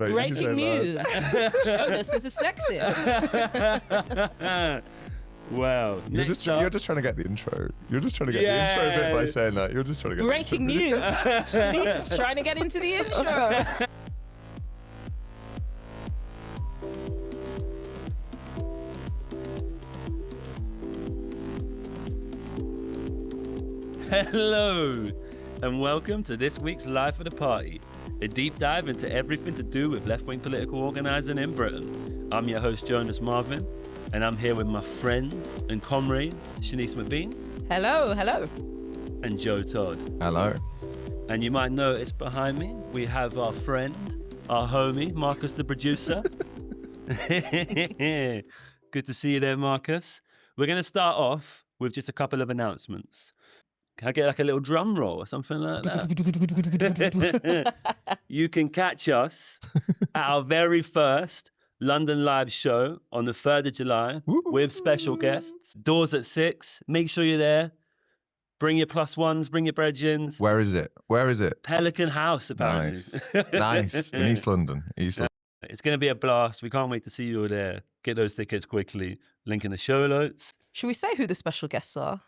Right, Breaking news. Jonas is a sexist. Wow. You're just trying to get the intro. You're just trying to get the intro bit by saying that. You're just trying to get Breaking the intro news. Shanice is trying to get into the intro. Hello, and welcome to this week's Life of the Party, a deep dive into everything to do with left-wing political organising in Britain. I'm your host, Jonas Marvin, and I'm here with my friends and comrades, Shanice McBean. Hello, hello. And Joe Todd. Hello. And you might notice behind me, we have our friend, our homie, Marcus the producer. Good to see you there, Marcus. We're going to start off with just a couple of announcements. Can I get like a little drum roll or something like that? You can catch us at our very first London live show on the 3rd of July with special guests. Doors at 6. Make sure you're there. Bring your plus ones, bring your brethrens. Where is it? Pelican House, apparently. Nice. In East London. It's going to be a blast. We can't wait to see you all there. Get those tickets quickly. Link in the show notes. Should we say who the special guests are?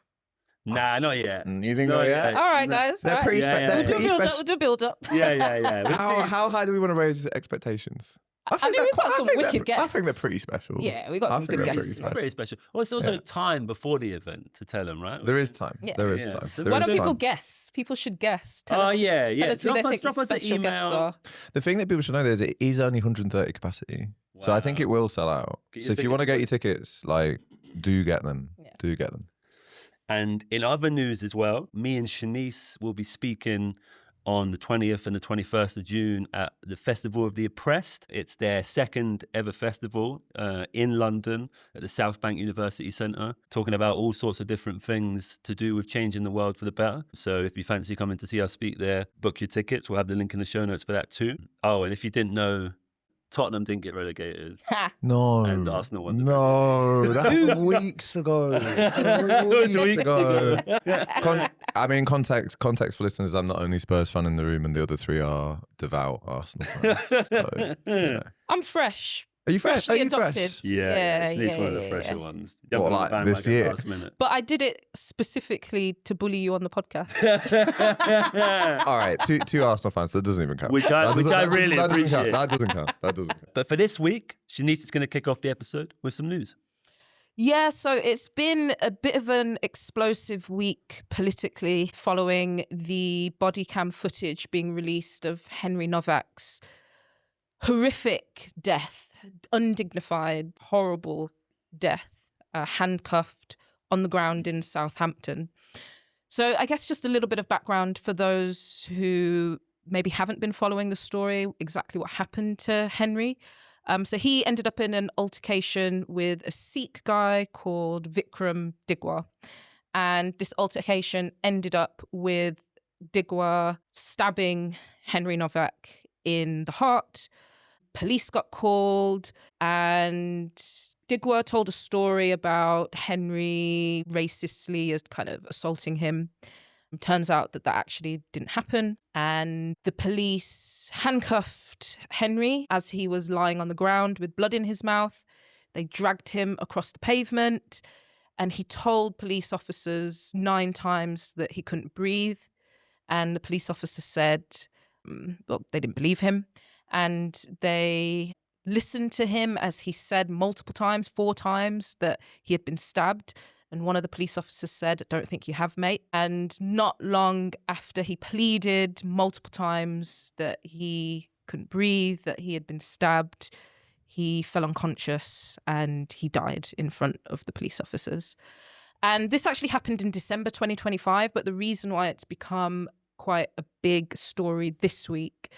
Nah, not yet. You think not yet? All right, guys. They're pretty special. We'll do a build-up. Yeah. How high do we want to raise expectations? I mean, we've got some wicked guests. I think they're pretty special. Yeah, we got some good guests. It's pretty special. Well, it's also time before the event to tell them, right? There is time. Yeah. There is time. So Why don't people guess? People should guess. Tell us, yeah. Tell us who they think drop the us an special guests email. are. The thing that people should know is it is only 130 capacity. Wow. So I think it will sell out. So if you want to get your tickets, do get them. Yeah. Do get them. And in other news as well, me and Shanice will be speaking on the 20th and the 21st of June at the Festival of the Oppressed. It's their second ever festival in London at the South Bank University Centre, talking about all sorts of different things to do with changing the world for the better. So if you fancy coming to see us speak there, book your tickets. We'll have the link in the show notes for that too. Oh, and if you didn't know, Tottenham didn't get relegated. No. And Arsenal won. No, that was weeks ago. Weeks ago. Context for listeners, I'm the only Spurs fan in the room and the other three are devout Arsenal fans. So, I'm fresh. Are you fresh? Freshly adopted. Yeah, at least one of the fresher ones. What, like this year? But I did it specifically to bully you on the podcast. All right, two Arsenal fans. That doesn't even count. Which I really appreciate. That doesn't count. But for this week, Shanice is going to kick off the episode with some news. Yeah, so it's been a bit of an explosive week politically following the body cam footage being released of Henry Nowak's horrific death. Undignified, horrible death, handcuffed on the ground in Southampton. So I guess just a little bit of background for those who maybe haven't been following the story, exactly what happened to Henry. So he ended up in an altercation with a Sikh guy called Vikram Digwa. And this altercation ended up with Digwa stabbing Henry Nowak in the heart. Police got called and Digwa told a story about Henry racistly as kind of assaulting him. It turns out that actually didn't happen. And the police handcuffed Henry as he was lying on the ground with blood in his mouth. They dragged him across the pavement and he told police officers 9 times that he couldn't breathe. And the police officer said, well, they didn't believe him. And they listened to him as he said multiple times, 4 times, that he had been stabbed. And one of the police officers said, "I don't think you have, mate." And not long after he pleaded multiple times that he couldn't breathe, that he had been stabbed, he fell unconscious and he died in front of the police officers. And this actually happened in December 2025. But the reason why it's become quite a big story this week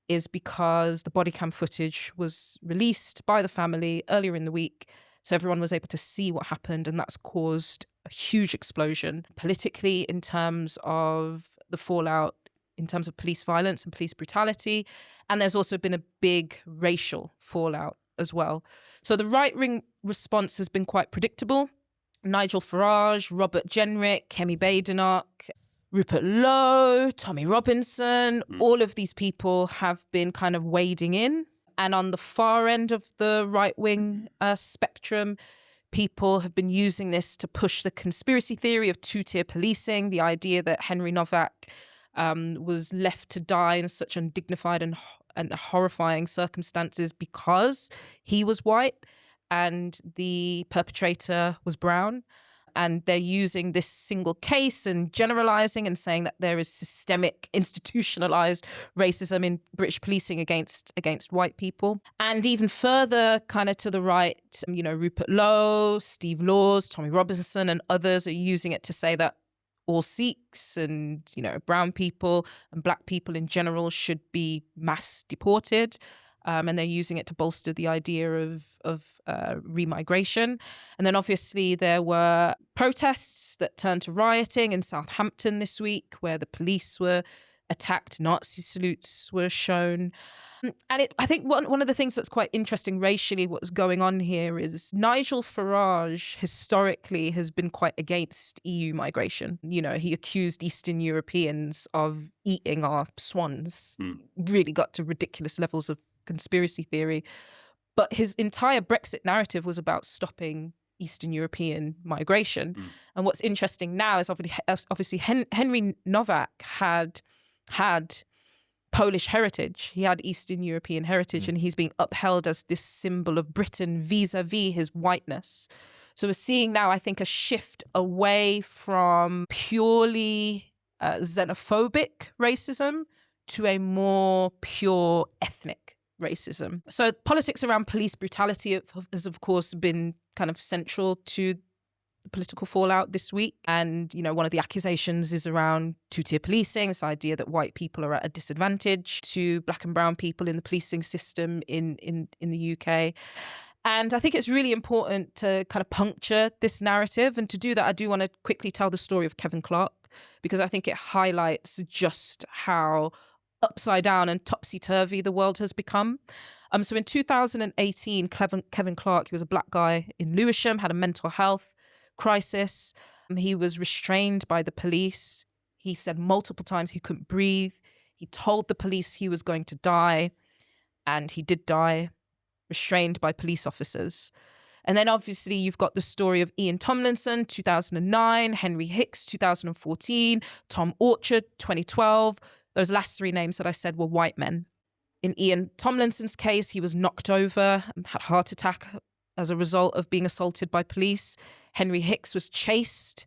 is because the body cam footage was released by the family earlier in the week. So everyone was able to see what happened, and that's caused a huge explosion politically in terms of the fallout, in terms of police violence and police brutality. And there's also been a big racial fallout as well. So the right-wing response has been quite predictable. Nigel Farage, Robert Jenrick, Kemi Badenoch, Rupert Lowe, Tommy Robinson, all of these people have been kind of wading in And on the far end of the right-wing spectrum, people have been using this to push the conspiracy theory of two-tier policing, the idea that Henry Nowak was left to die in such undignified and horrifying circumstances because he was white and the perpetrator was brown. And they're using this single case and generalizing and saying that there is systemic, institutionalized racism in British policing against white people. And even further, kind of to the right, Rupert Lowe, Steve Laws, Tommy Robinson, and others are using it to say that all Sikhs and, brown people and black people in general should be mass deported. And they're using it to bolster the idea of remigration. And then obviously there were protests that turned to rioting in Southampton this week, where the police were attacked, Nazi salutes were shown. And I think one of the things that's quite interesting racially, what's going on here is Nigel Farage historically has been quite against EU migration. He accused Eastern Europeans of eating our swans, really got to ridiculous levels of conspiracy theory. But his entire Brexit narrative was about stopping Eastern European migration. And what's interesting now is obviously Henry Nowak had Polish heritage. He had Eastern European heritage, and he's being upheld as this symbol of Britain vis-a-vis his whiteness. So we're seeing now, I think, a shift away from purely xenophobic racism to a more pure ethnic racism. So politics around police brutality has, of course, been kind of central to the political fallout this week. And, one of the accusations is around two-tier policing, this idea that white people are at a disadvantage to black and brown people in the policing system in the UK. And I think it's really important to kind of puncture this narrative. And to do that, I do want to quickly tell the story of Kevin Clark, because I think it highlights just how upside down and topsy-turvy the world has become. So in 2018, Kevin Clark, he was a black guy in Lewisham, had a mental health crisis. He was restrained by the police. He said multiple times he couldn't breathe. He told the police he was going to die, and he did die, restrained by police officers. And then obviously you've got the story of Ian Tomlinson, 2009, Henry Hicks, 2014, Tom Orchard, 2012. Those last three names that I said were white men. In Ian Tomlinson's case, he was knocked over, had a heart attack as a result of being assaulted by police. Henry Hicks was chased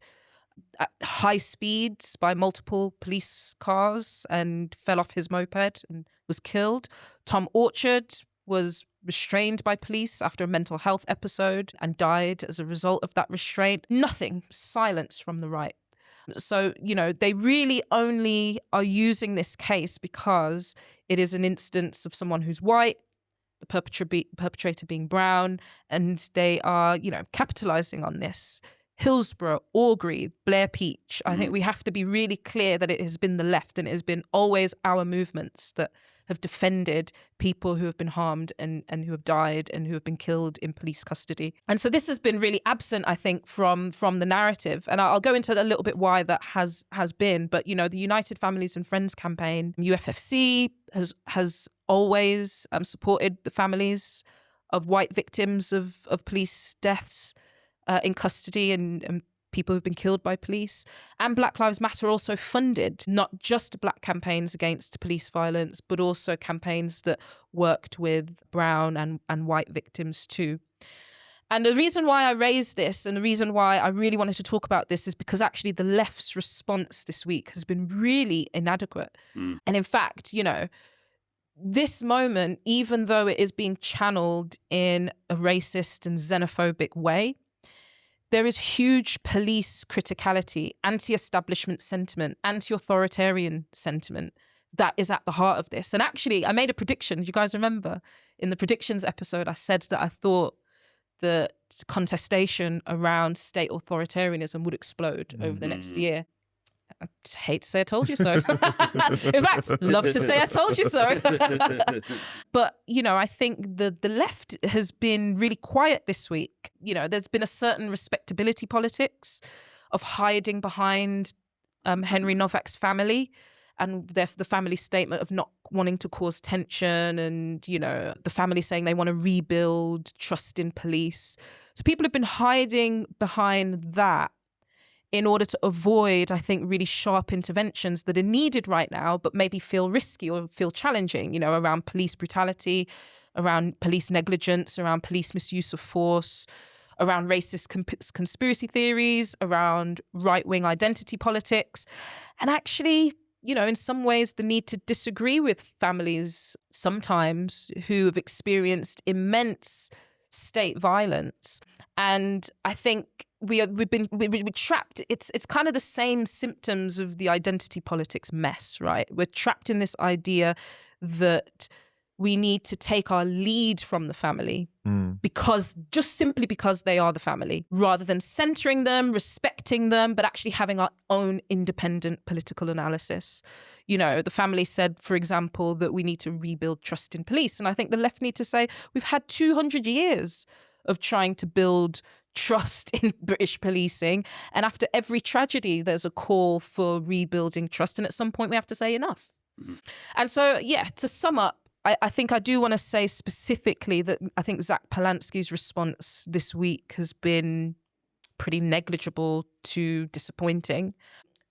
at high speeds by multiple police cars and fell off his moped and was killed. Tom Orchard was restrained by police after a mental health episode and died as a result of that restraint. Nothing, silence from the right. So, they really only are using this case because it is an instance of someone who's white, the perpetrator being brown, and they are, capitalizing on this. Hillsborough, Orgreave, Blair Peach. I think we have to be really clear that it has been the left and it has been always our movements that have defended people who have been harmed and who have died and who have been killed in police custody. And so this has been really absent, I think, from the narrative. And I'll go into a little bit why that has been. But, the United Families and Friends campaign, UFFC, has always supported the families of white victims of police deaths in custody and people who've been killed by police. And Black Lives Matter also funded not just black campaigns against police violence, but also campaigns that worked with brown and white victims too. And the reason why I raised this and the reason why I really wanted to talk about this is because actually the left's response this week has been really inadequate. And in fact, this moment, even though it is being channeled in a racist and xenophobic way, there is huge police criticality, anti-establishment sentiment, anti-authoritarian sentiment that is at the heart of this. And actually, I made a prediction. Do you guys remember? In the predictions episode, I said that I thought the contestation around state authoritarianism would explode over the next year. I just hate to say I told you so. In fact, love to say I told you so. But, I think the left has been really quiet this week. There's been a certain respectability politics of hiding behind Henry Nowak's family and the family statement of not wanting to cause tension, and, you know, the family saying they want to rebuild trust in police. So people have been hiding behind that in order to avoid, I think, really sharp interventions that are needed right now, but maybe feel risky or feel challenging, you know, around police brutality, around police negligence, around police misuse of force, around racist conspiracy theories, around right-wing identity politics. And actually, you know, in some ways, the need to disagree with families sometimes who have experienced immense state violence. And I think we're trapped. It's kind of the same symptoms of the identity politics mess, right? We're trapped in this idea that we need to take our lead from the family simply because they are the family, rather than centering them, respecting them, but actually having our own independent political analysis. You know, the family said, for example, that we need to rebuild trust in police. And I think the left need to say, we've had 200 years of trying to build trust in British policing. And after every tragedy, there's a call for rebuilding trust. And at some point, we have to say enough. And so, yeah, to sum up, I think I do want to say specifically that I think Zach Polanski's response this week has been pretty negligible to disappointing.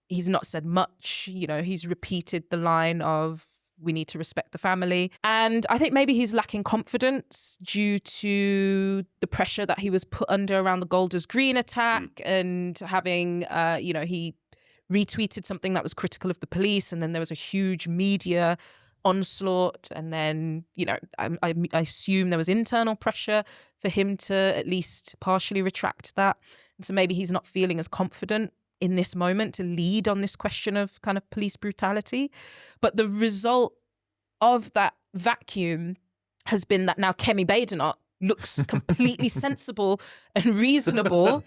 He's not said much. You know, he's repeated the line of, we need to respect the family. And I think maybe he's lacking confidence due to the pressure that he was put under around the Golders Green attack and having, you know, he retweeted something that was critical of the police, and then there was a huge media onslaught, and then, you know, I assume there was internal pressure for him to at least partially retract that. And so maybe he's not feeling as confident in this moment to lead on this question of kind of police brutality. But the result of that vacuum has been that now Kemi Badenoch looks completely sensible and reasonable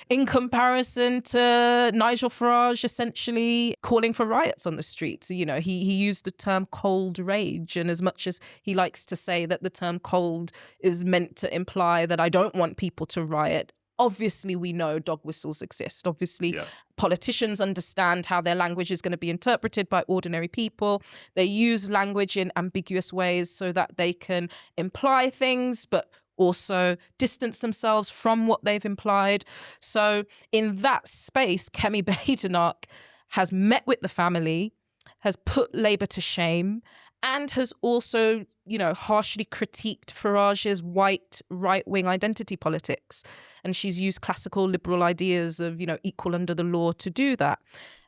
in comparison to Nigel Farage essentially calling for riots on the streets. You know, he used the term cold rage, and as much as he likes to say that the term cold is meant to imply that I don't want people to riot, obviously we know dog whistles exist. Obviously, politicians understand how their language is going to be interpreted by ordinary people. They use language in ambiguous ways so that they can imply things, but also distance themselves from what they've implied. So in that space, Kemi Badenoch has met with the family, has put Labour to shame, and has also, you know, harshly critiqued Farage's white right-wing identity politics. And she's used classical liberal ideas of, you know, equal under the law to do that.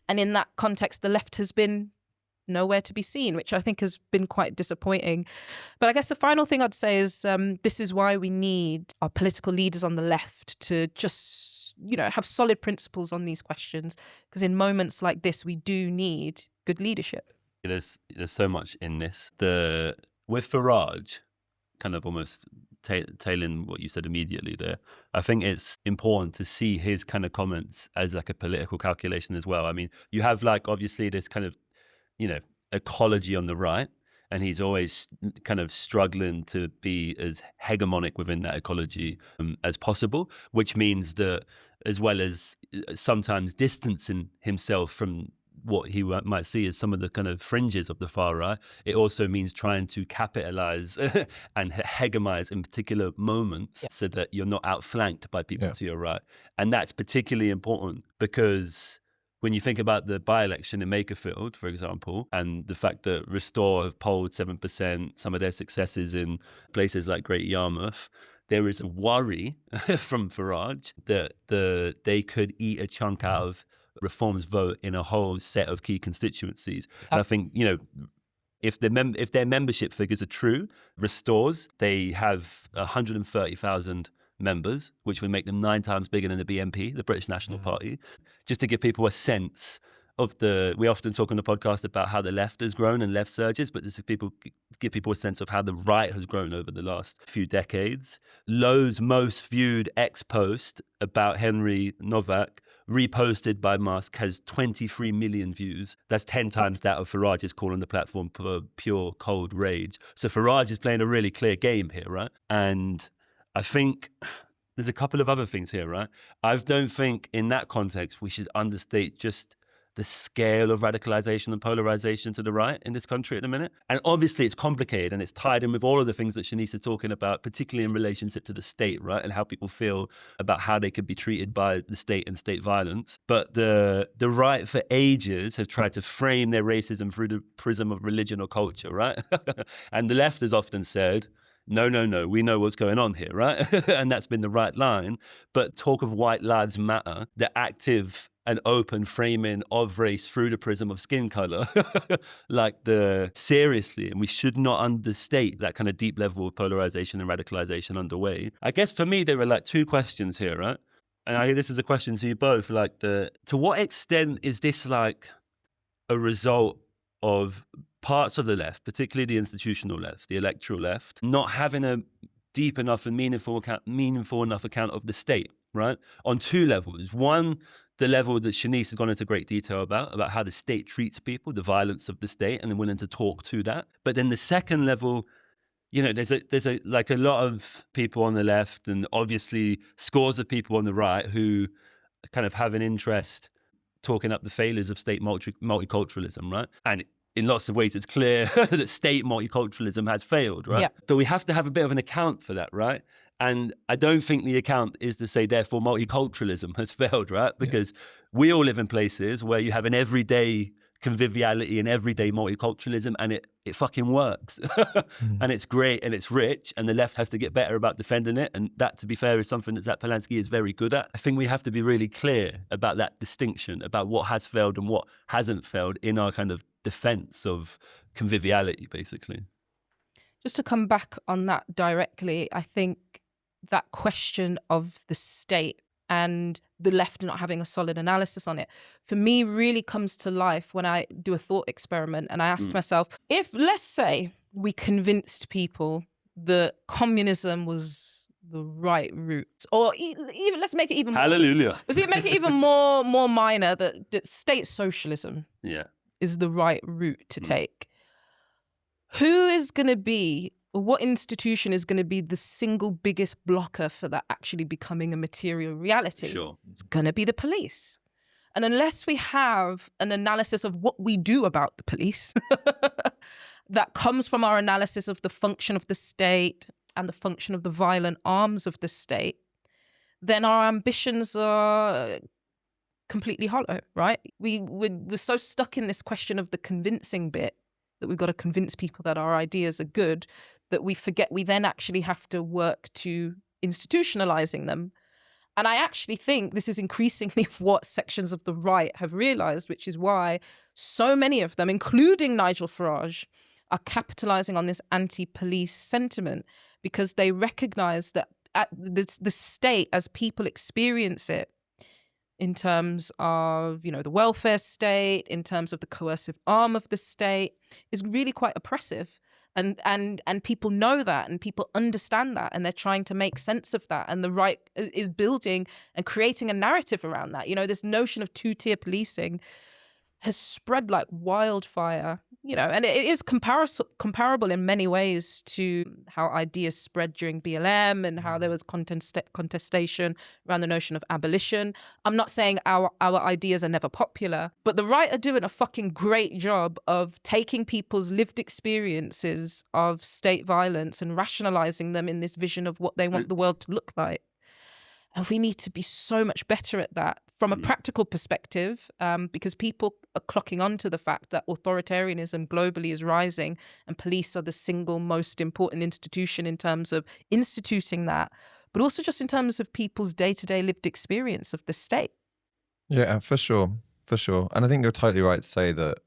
And in that context, the left has been nowhere to be seen, which I think has been quite disappointing. But I guess the final thing I'd say is this is why we need our political leaders on the left to just, you know, have solid principles on these questions. Because in moments like this, we do need good leadership. There's so much in this. With Farage, kind of almost tailing what you said immediately there, I think it's important to see his kind of comments as like a political calculation as well. I mean, you have like obviously this kind of, you know, ecology on the right, and he's always kind of struggling to be as hegemonic within that ecology as possible, which means that as well as sometimes distancing himself from what he might see as some of the kind of fringes of the far right, it also means trying to capitalize and hegemonize in particular moments so that you're not outflanked by people to your right. And that's particularly important because when you think about the by-election in Makerfield, for example, and the fact that Restore have polled 7%, some of their successes in places like Great Yarmouth, there is a worry from Farage that they could eat a chunk out of Reform's vote in a whole set of key constituencies. And I think, you know, if their membership figures are true, Restore's, they have 130,000 members, which would make them 9 times bigger than the BNP, the British National Party. Just to give people a sense of we often talk on the podcast about how the left has grown and left surges, but just to give people a sense of how the right has grown over the last few decades. Lowe's most viewed ex-post about Henry Nowak, reposted by Musk, has 23 million views. That's 10 times that of Farage's call on the platform for pure cold rage. So Farage is playing a really clear game here, right? And I think there's a couple of other things here, right? I don't think in that context we should understate just the scale of radicalization and polarization to the right in this country at the minute. And obviously it's complicated and it's tied in with all of the things that Shanice is talking about, particularly in relationship to the state, right? And how people feel about how they could be treated by the state and state violence. But the right for ages have tried to frame their racism through the prism of religion or culture, right? And the left has often said, no, we know what's going on here, right? And that's been the right line. But talk of white lives matter, the active and open framing of race through the prism of skin color, seriously, and we should not understate that kind of deep level of polarization and radicalization underway. I guess for me, there were like two questions here, right? And this is a question to you both, to what extent is this like a result of parts of the left, particularly the institutional left, the electoral left, not having a deep enough and meaningful enough account of the state, right? On two levels. One, the level that Shanice has gone into great detail about how the state treats people, the violence of the state, and they're willing to talk to that. But then the second level, there's a lot of people on the left and obviously scores of people on the right who kind of have an interest talking up the failures of state multiculturalism, right? And in lots of ways, it's clear that state multiculturalism has failed, right? Yeah. But we have to have a bit of an account for that, right? And I don't think the account is to say, therefore, multiculturalism has failed, right? Because we all live in places where you have an everyday conviviality and everyday multiculturalism, and it fucking works. And it's great and it's rich, and the left has to get better about defending it. And that, to be fair, is something that Zach Polanski is very good at. I think we have to be really clear about that distinction, about what has failed and what hasn't failed in our kind of defense of conviviality, basically. Just to come back on that directly, I think that question of the state and the left not having a solid analysis on it, for me, really comes to life when I do a thought experiment and I ask myself, if, let's say, we convinced people that communism was the right route, or even let's make it even hallelujah. Let's make it even more minor that state socialism is the right route to take. Who is going to be, or what institution is going to be the single biggest blocker for that actually becoming a material reality? Sure. It's going to be the police. And unless we have an analysis of what we do about the police that comes from our analysis of the function of the state and the function of the violent arms of the state, then our ambitions are completely hollow, right? We're so stuck in this question of the convincing bit, that we've got to convince people that our ideas are good, that we forget we then actually have to work to institutionalizing them. And I actually think this is increasingly what sections of the right have realized, which is why so many of them, including Nigel Farage, are capitalizing on this anti-police sentiment, because they recognize that the state, as people experience it, in terms of, the welfare state, in terms of the coercive arm of the state, is really quite oppressive. And people know that, and people understand that, and they're trying to make sense of that. And the right is building and creating a narrative around that. This notion of two-tier policing has spread like wildfire, and it is comparable in many ways to how ideas spread during BLM and how there was contestation around the notion of abolition. I'm not saying our ideas are never popular, but the right are doing a fucking great job of taking people's lived experiences of state violence and rationalizing them in this vision of what they want the world to look like. And we need to be so much better at that from a practical perspective, because people are clocking on to the fact that authoritarianism globally is rising and police are the single most important institution in terms of instituting that, but also just in terms of people's day-to-day lived experience of the state. Yeah, for sure. And I think you're totally right to say that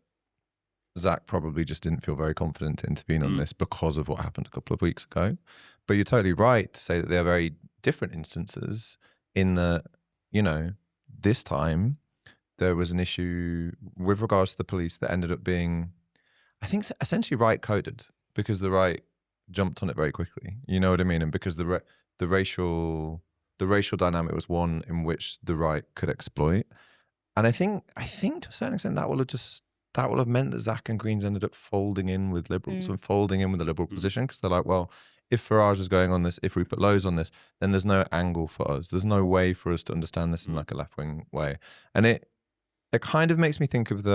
Zach probably just didn't feel very confident to intervene on this because of what happened a couple of weeks ago. But you're totally right to say that they're very different instances in that, this time there was an issue with regards to the police that ended up being, I think, essentially right-coded, because the right jumped on it very quickly. You know what I mean? And because the racial dynamic was one in which the right could exploit. And I think to a certain extent that will have meant that Zach and Greens ended up folding in with Liberals and folding in with the Liberal position, because they're like, well, if Farage is going on this, if Rupert Lowe's on this, then there's no angle for us. There's no way for us to understand this in like a left-wing way. And it it kind of makes me think of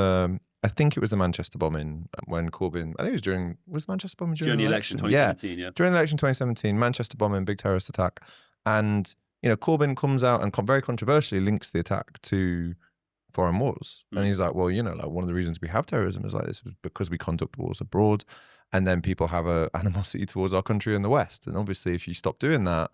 I think it was the Manchester bombing when Corbyn, I think it was was the Manchester bombing during the election? 2017, yeah. During the election 2017, Manchester bombing, big terrorist attack. And, Corbyn comes out and very controversially links the attack to foreign wars. And he's like, well, one of the reasons we have terrorism is like this is because we conduct wars abroad. And then people have a animosity towards our country in the West. And obviously, if you stop doing that,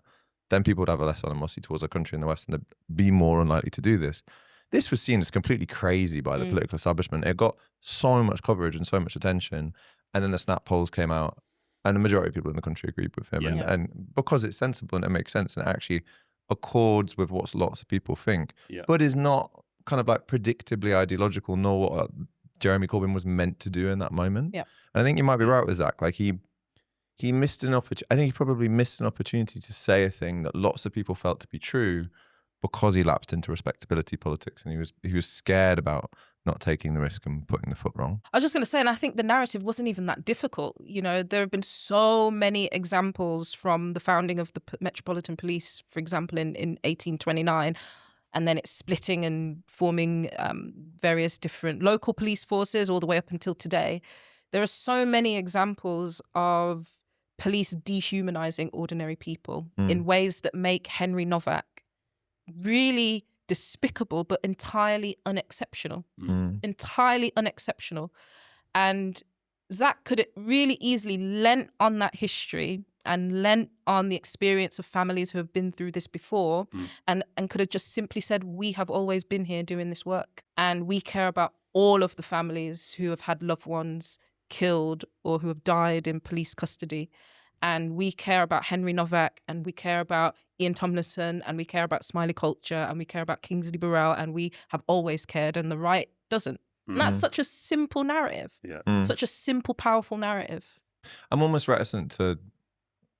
then people would have a less animosity towards our country in the West and they'd be more unlikely to do this. This was seen as completely crazy by the political establishment. It got so much coverage and so much attention. And then the snap polls came out and the majority of people in the country agreed with him. Yeah. And because it's sensible and it makes sense and it actually accords with what lots of people think, Yeah. but is not kind of like predictably ideological, nor what Jeremy Corbyn was meant to do in that moment. Yeah. And I think you might be right with Zach. Like he missed an opportunity. I think he probably missed an opportunity to say a thing that lots of people felt to be true because he lapsed into respectability politics and he was scared about not taking the risk and putting the foot wrong. I was just going to say, and I think the narrative wasn't even that difficult. There have been so many examples from the founding of the Metropolitan Police, for example, in 1829, and then it's splitting and forming various different local police forces all the way up until today. There are so many examples of police dehumanizing ordinary people in ways that make Henry Nowak really despicable, but entirely unexceptional. Entirely unexceptional. And Zach could really easily lent on that history and lent on the experience of families who have been through this before and could have just simply said, we have always been here doing this work. And we care about all of the families who have had loved ones killed or who have died in police custody. And we care about Henry Nowak and we care about Ian Tomlinson and we care about Smiley Culture and we care about Kingsley Burrell and we have always cared and the right doesn't. And that's such a simple narrative. Yeah. Such a simple, powerful narrative. I'm almost reticent to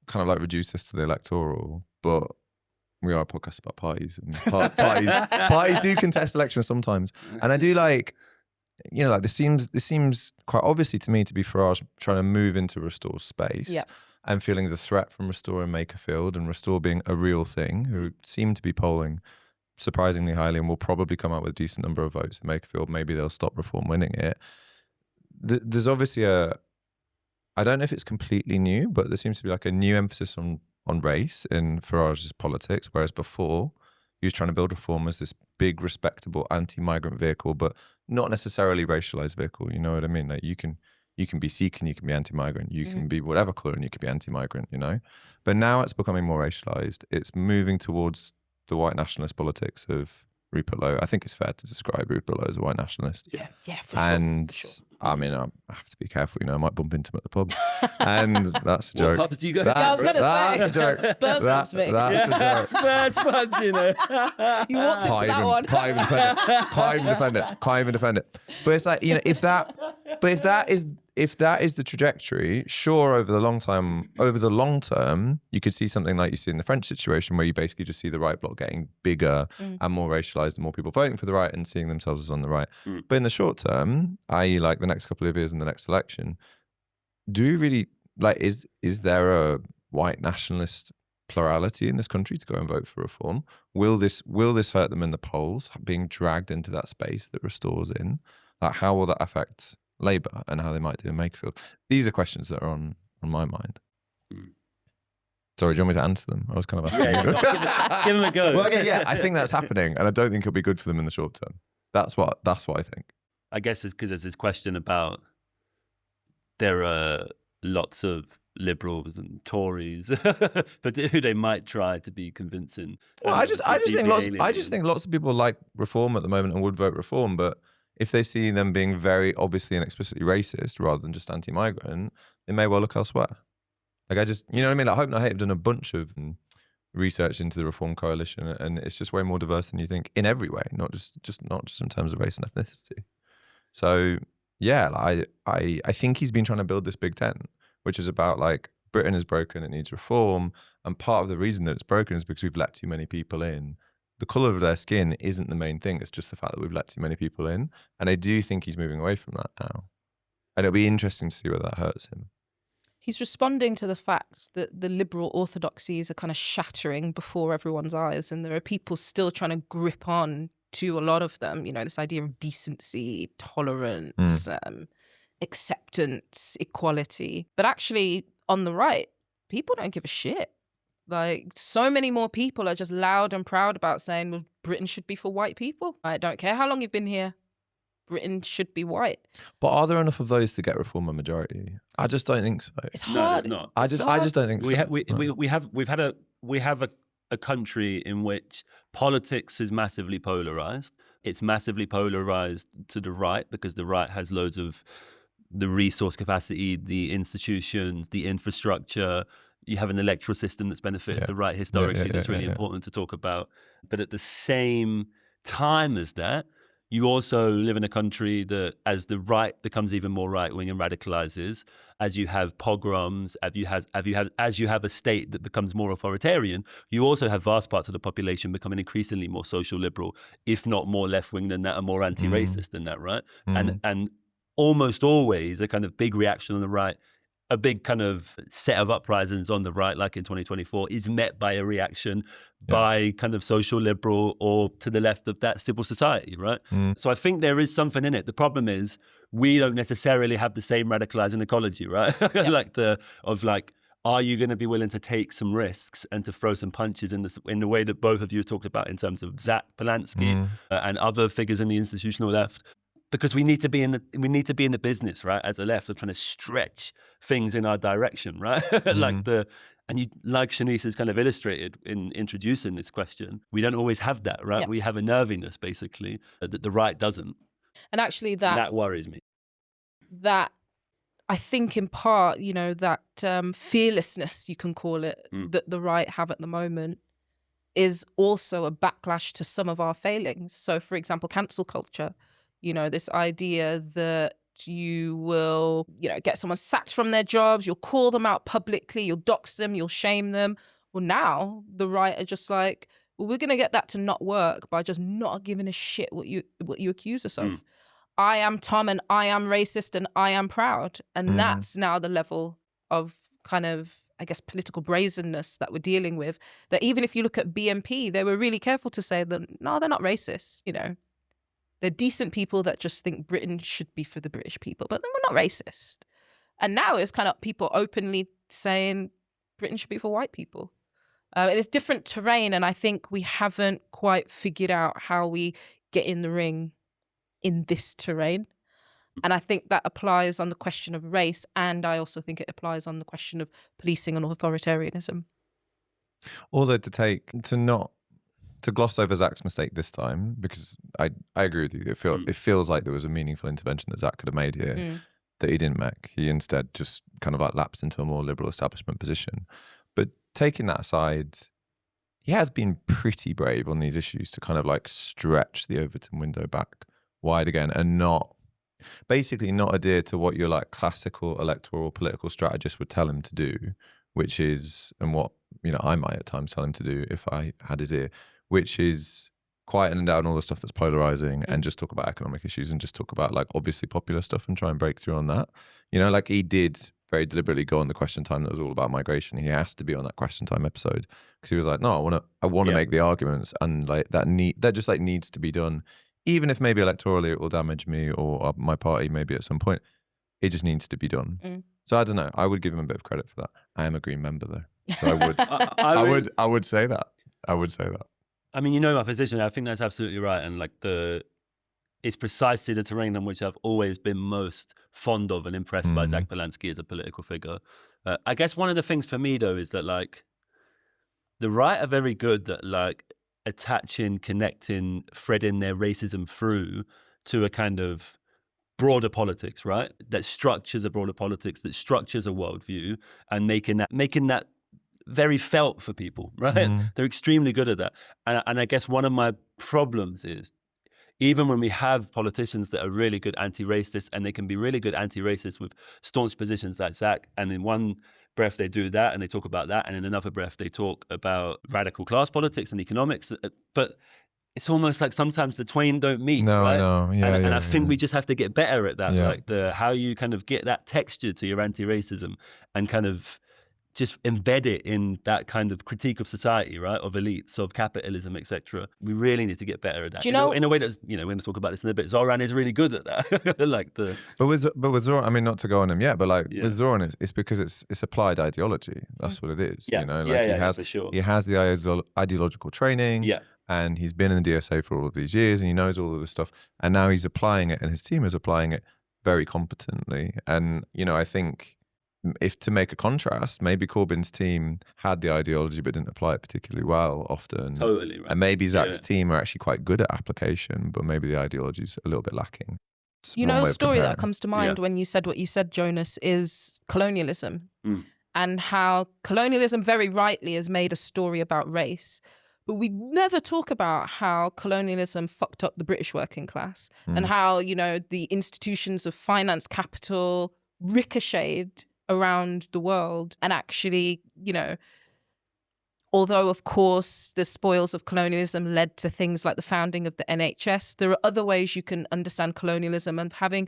kind of like reduce this to the electoral, but we are a podcast about parties and parties do contest elections sometimes. And I do like, this seems quite obviously to me to be Farage trying to move into Restore's space. Yeah. And feeling the threat from Restore and Makerfield and Restore being a real thing, who seem to be polling surprisingly highly and will probably come out with a decent number of votes in Makerfield. Maybe they'll stop Reform winning it. There's obviously I don't know if it's completely new, but there seems to be like a new emphasis on race in Farage's politics, whereas before he was trying to build Reform as this big, respectable anti-migrant vehicle, but not necessarily racialized vehicle. You know what I mean? Like you can be Sikh and you can be anti-migrant. You can be whatever colour and you can be anti-migrant, But now it's becoming more racialised. It's moving towards the white nationalist politics of Rupert Lowe. I think it's fair to describe Rupert Lowe as a white nationalist. Yeah, for and sure. I mean, I have to be careful, I might bump into him at the pub. And that's a joke. What pubs do you go to? I was going to That's say, a joke. Spurs pubs, mate. That's a joke. Spurs pubs, You walked into that one. Can't even defend it. But it's like, if that is the trajectory, sure, over the long term, you could see something like you see in the French situation where you basically just see the right bloc getting bigger and more racialized and more people voting for the right and seeing themselves as on the right. But in the short term, i.e. like the next couple of years in the next election, do you really, like, is there a white nationalist plurality in this country to go and vote for Reform? Will this hurt them in the polls, being dragged into that space that Restore's in? Like, how will that affect Labour and how they might do in Makerfield? These are questions that are on my mind. Sorry, do you want me to answer them? I was kind of asking you. Give them a go. Well, okay, yeah, I think that's happening, and I don't think it'll be good for them in the short term. That's what I think. I guess it's because there's this question about there are lots of Liberals and Tories, but who they might try to be convincing. Well, I just think lots of people like Reform at the moment and would vote Reform, but if they see them being very obviously and explicitly racist rather than just anti-migrant, they may well look elsewhere. Like you know what I mean? Like Hope Not Hate have done a bunch of research into the Reform Coalition, and it's just way more diverse than you think in every way, not just in terms of race and ethnicity. So yeah, like, I think he's been trying to build this big tent, which is about like Britain is broken, it needs reform, and part of the reason that it's broken is because we've let too many people in. The colour of their skin isn't the main thing, it's just the fact that we've let too many people in, and I do think he's moving away from that now, and it'll be interesting to see whether that hurts him. He's responding to the fact that the liberal orthodoxies are kind of shattering before everyone's eyes, and there are people still trying to grip on to a lot of them, this idea of decency, tolerance, acceptance, equality. But actually, on the right, people don't give a shit. Like, so many more people are just loud and proud about saying, well, Britain should be for white people. I don't care how long you've been here. Britain should be white. But are there enough of those to get reform a majority? I just don't think so. It's hard. No, there's not. I just don't think so. We have a country in which politics is massively polarized. It's massively polarized to the right because the right has loads of the resource capacity, the institutions, the infrastructure. You have an electoral system that's benefited the right historically that's really important to talk about. But at the same time as that, you also live in a country that, as the right becomes even more right-wing and radicalizes, as you have pogroms, as you have a state that becomes more authoritarian, you also have vast parts of the population becoming increasingly more social liberal, if not more left-wing than that, and more anti-racist than that, right? And almost always a kind of big reaction on the right, a big kind of set of uprisings on the right, like in 2024, is met by a reaction by kind of social liberal or to the left of that civil society, right? So I think there is something in it. The problem is we don't necessarily have the same radicalizing ecology, right? Are you going to be willing to take some risks and to throw some punches in the way that both of you talked about in terms of Zach Polanski and other figures in the institutional left? Because we need to be in the business, right, as a left, of trying to stretch things in our direction, right? Like Shanice has kind of illustrated in introducing this question, we don't always have that, right? Yeah. We have a nerviness, basically, that the right doesn't. And actually that worries me. That, I think in part, that fearlessness, you can call it, that the right have at the moment is also a backlash to some of our failings. So, for example, cancel culture. This idea that you will, get someone sacked from their jobs, you'll call them out publicly, you'll dox them, you'll shame them. Well, now the right are just like, well, we're going to get that to not work by just not giving a shit what you accuse us of. I am Tom and I am racist and I am proud. And that's now the level of kind of, I guess, political brazenness that we're dealing with. That even if you look at BNP, they were really careful to say that, no, they're not racist, They're decent people that just think Britain should be for the British people, but we're not racist. And now it's kind of people openly saying Britain should be for white people. It is different terrain, and I think we haven't quite figured out how we get in the ring in this terrain. And I think that applies on the question of race, and I also think it applies on the question of policing and authoritarianism. Although to gloss over Zach's mistake this time, because I agree with you. It feels like there was a meaningful intervention that Zach could have made here that he didn't make. He instead just kind of like lapsed into a more liberal establishment position. But taking that aside, he has been pretty brave on these issues to kind of like stretch the Overton window back wide again and not adhere to what your like classical electoral political strategist would tell him to do, which is, and what I might at times tell him to do if I had his ear, which is quieten down all the stuff that's polarizing and just talk about economic issues and just talk about like obviously popular stuff and try and break through on that. Like he did very deliberately go on the Question Time that was all about migration. He has to be on that Question Time episode because he was like, no, I want to make the arguments, and like that just like needs to be done, even if maybe electorally it will damage me or my party maybe at some point. It just needs to be done. So I don't know. I would give him a bit of credit for that. I am a Green member though, so I would. I would say that. I would say that. I mean, my position. I think that's absolutely right, and like it's precisely the terrain on which I've always been most fond of and impressed by Zach Polanski as a political figure. I guess one of the things for me though is that like the right are very good at like attaching, connecting, threading their racism through to a kind of broader politics, right? That structures a broader politics, that structures a worldview, and making that very felt for people, right? They're extremely good at that. And I guess one of my problems is, even when we have politicians that are really good anti-racist, and they can be really good anti-racist with staunch positions like Zach, and in one breath they do that and they talk about that, and in another breath they talk about radical class politics and economics, but it's almost like sometimes the twain don't meet. No, right? no, and I think we just have to get better at that, like how you kind of get that texture to your anti-racism and kind of just embed it in that kind of critique of society, right, of elites, of capitalism, etc. We really need to get better at that. Do you know, in a way that's, we're going to talk about this in a bit. Zohran is really good at that. But with Zohran, I mean, not to go on him yet, but with Zohran, it's because it's applied ideology. That's what it is. Yeah. For sure. He has the ideological training. Yeah. And he's been in the DSA for all of these years, and he knows all of this stuff. And now he's applying it, and his team is applying it very competently. And I think, if to make a contrast, maybe Corbyn's team had the ideology but didn't apply it particularly well often. Totally right. And maybe Zach's team are actually quite good at application, but maybe the ideology is a little bit lacking. A story that comes to mind when you said what you said, Jonas, is colonialism. And how colonialism very rightly has made a story about race. But we never talk about how colonialism fucked up the British working class and how, the institutions of finance capital ricocheted around the world. And actually, although, of course, the spoils of colonialism led to things like the founding of the NHS, there are other ways you can understand colonialism and having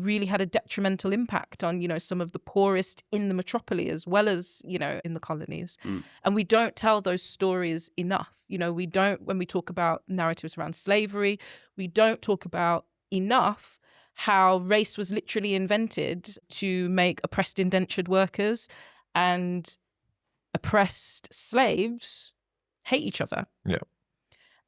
really had a detrimental impact on, some of the poorest in the metropole as well as, in the colonies. And we don't tell those stories enough. We don't, when we talk about narratives around slavery, we don't talk about enough how race was literally invented to make oppressed indentured workers and oppressed slaves hate each other. Yeah.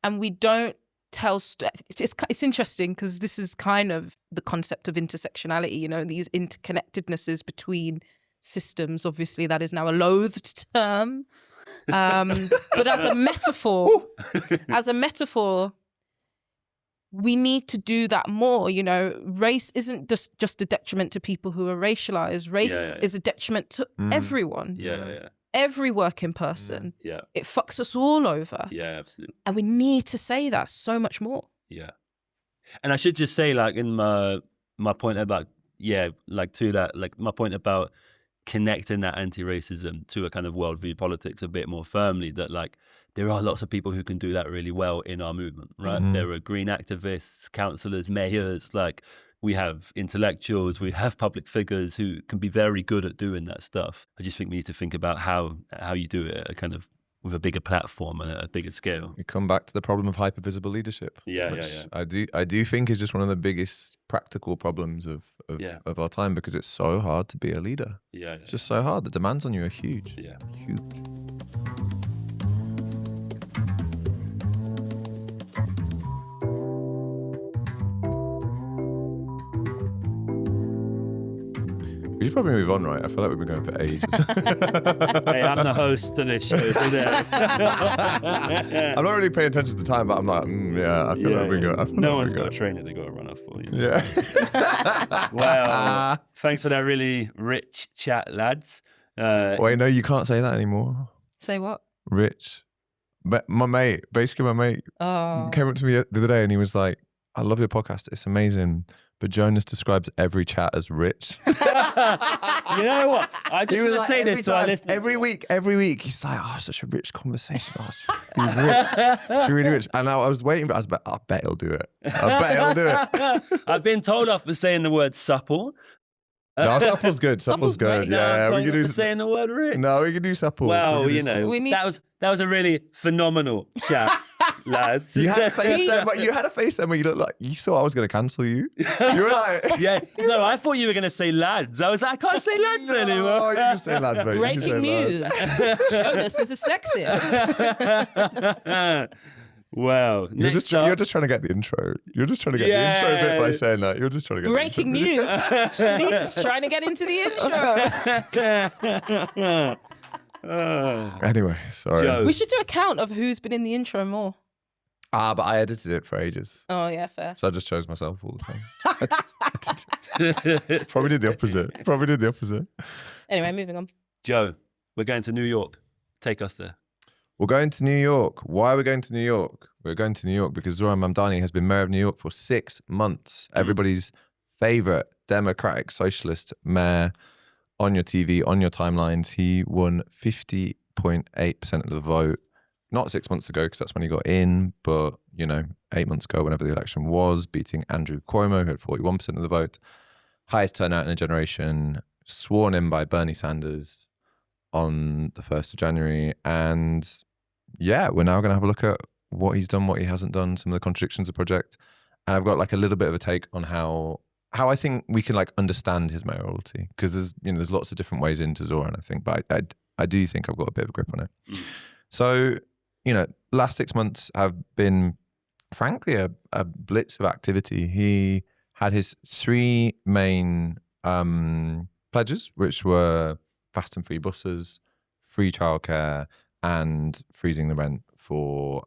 And we don't tell... It's interesting because this is kind of the concept of intersectionality, these interconnectednesses between systems. Obviously, that is now a loathed term. But as a metaphor, we need to do that more. Race isn't just a detriment to people who are racialized. Race is a detriment to everyone. Every working person. Yeah. It fucks us all over. Yeah, absolutely. And we need to say that so much more. Yeah. And I should just say, in my point about, my point about connecting that anti-racism to a kind of worldview politics a bit more firmly, that there are lots of people who can do that really well in our movement, right? There are green activists, councillors, mayors, we have intellectuals, we have public figures who can be very good at doing that stuff. I just think we need to think about how you do it kind of with a bigger platform and a bigger scale. We come back to the problem of hypervisible leadership. I do think is just one of the biggest practical problems of our time, because it's so hard to be a leader. It's just so hard. The demands on you are huge. Huge. We should probably move on, right? I feel like we've been going for ages. Hey, I'm the host of this show today. I'm not really paying attention to the time, but I'm like, I feel like we're going. No one's got a trainer, they've got to run off for you. Yeah. Well, thanks for that really rich chat, lads. Wait, no, you can't say that anymore. Say what? Rich. But my mate came up to me the other day and he was like, I love your podcast. It's amazing. But Jonas describes every chat as rich. You know what? I just want to say this to our listeners. Every week, he's like, such a rich conversation. It's really rich. It's really rich. And I was waiting, but I was like, I bet he'll do it. I've been told off for saying the word supple. No, supple's good. Supple's good. Yeah, we can do saying the word rich. No, we can do supple. Well, that was a really phenomenal chat, lads. You had a face then where you looked like you thought I was going to cancel you. You were like, no, I thought you were going to say lads. I was like, I can't say lads anymore. Oh, you can say lads, mate. Breaking news. Jonas is a sexist. Wow. You're just trying to get the intro. You're just trying to get the intro bit by saying that. You're just trying to get breaking the news. Shanice is trying to get into the intro. Anyway, sorry. Joe. We should do a count of who's been in the intro more. But I edited it for ages. Oh, yeah, fair. So I just chose myself all the time. Probably did the opposite. Anyway, moving on. Joe, we're going to New York. Take us there. We're going to New York. Why are we going to New York? We're going to New York because Zohran Mamdani has been mayor of New York for 6 months. Everybody's favorite Democratic socialist mayor on your TV, on your timelines. He won 50.8% of the vote. Not 6 months ago, because that's when he got in, but, 8 months ago, whenever the election was, beating Andrew Cuomo, who had 41% of the vote. Highest turnout in a generation, sworn in by Bernie Sanders. on the 1st of January. And yeah, we're now going to have a look at what he's done, what he hasn't done, some of the contradictions of the project. And I've got like a little bit of a take on how I think we can like understand his mayoralty, because there's lots of different ways into Zohran, I think, but I do think I've got a bit of a grip on it. So, last 6 months have been, frankly, a blitz of activity. He had his 3 main pledges, which were fast and free buses, free childcare, and freezing the rent for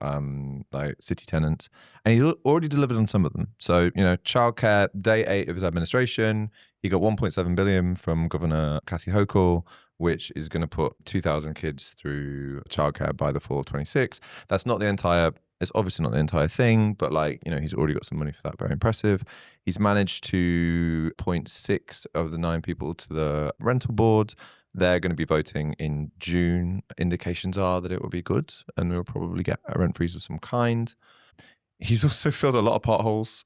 like city tenants. And he's already delivered on some of them. So, childcare, day 8 of his administration, he got 1.7 billion from Governor Kathy Hochul, which is going to put 2,000 kids through childcare by the fall of 26. It's obviously not the entire thing, but he's already got some money for that. Very impressive. He's managed to appoint 6 of the 9 people to the rental board. They're going to be voting in June. Indications are that it will be good, and we'll probably get a rent freeze of some kind. He's also filled a lot of potholes.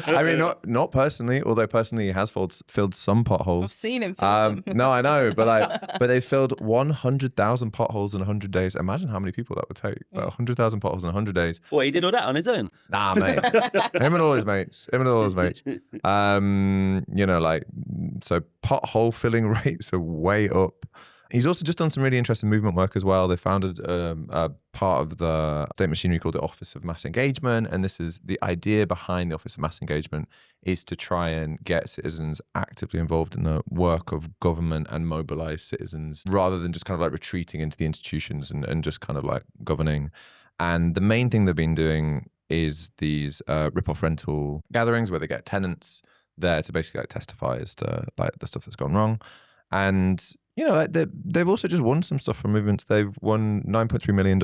I mean, not personally, although personally he has filled some potholes. I've seen him fill some. No, I know, but they filled 100,000 potholes in 100 days. Imagine how many people that would take. 100,000 potholes in 100 days. Well, he did all that on his own. Nah, mate. Him and all his mates. So pothole filling rates are way up. He's also just done some really interesting movement work as well. They founded a part of the state machinery called the Office of Mass Engagement. And this is the idea behind the Office of Mass Engagement, is to try and get citizens actively involved in the work of government and mobilize citizens rather than just kind of like retreating into the institutions and just kind of like governing. And the main thing they've been doing is these rip-off rental gatherings where they get tenants there to basically like testify as to like the stuff that's gone wrong. And they've also just won some stuff from movements. They've won $9.3 million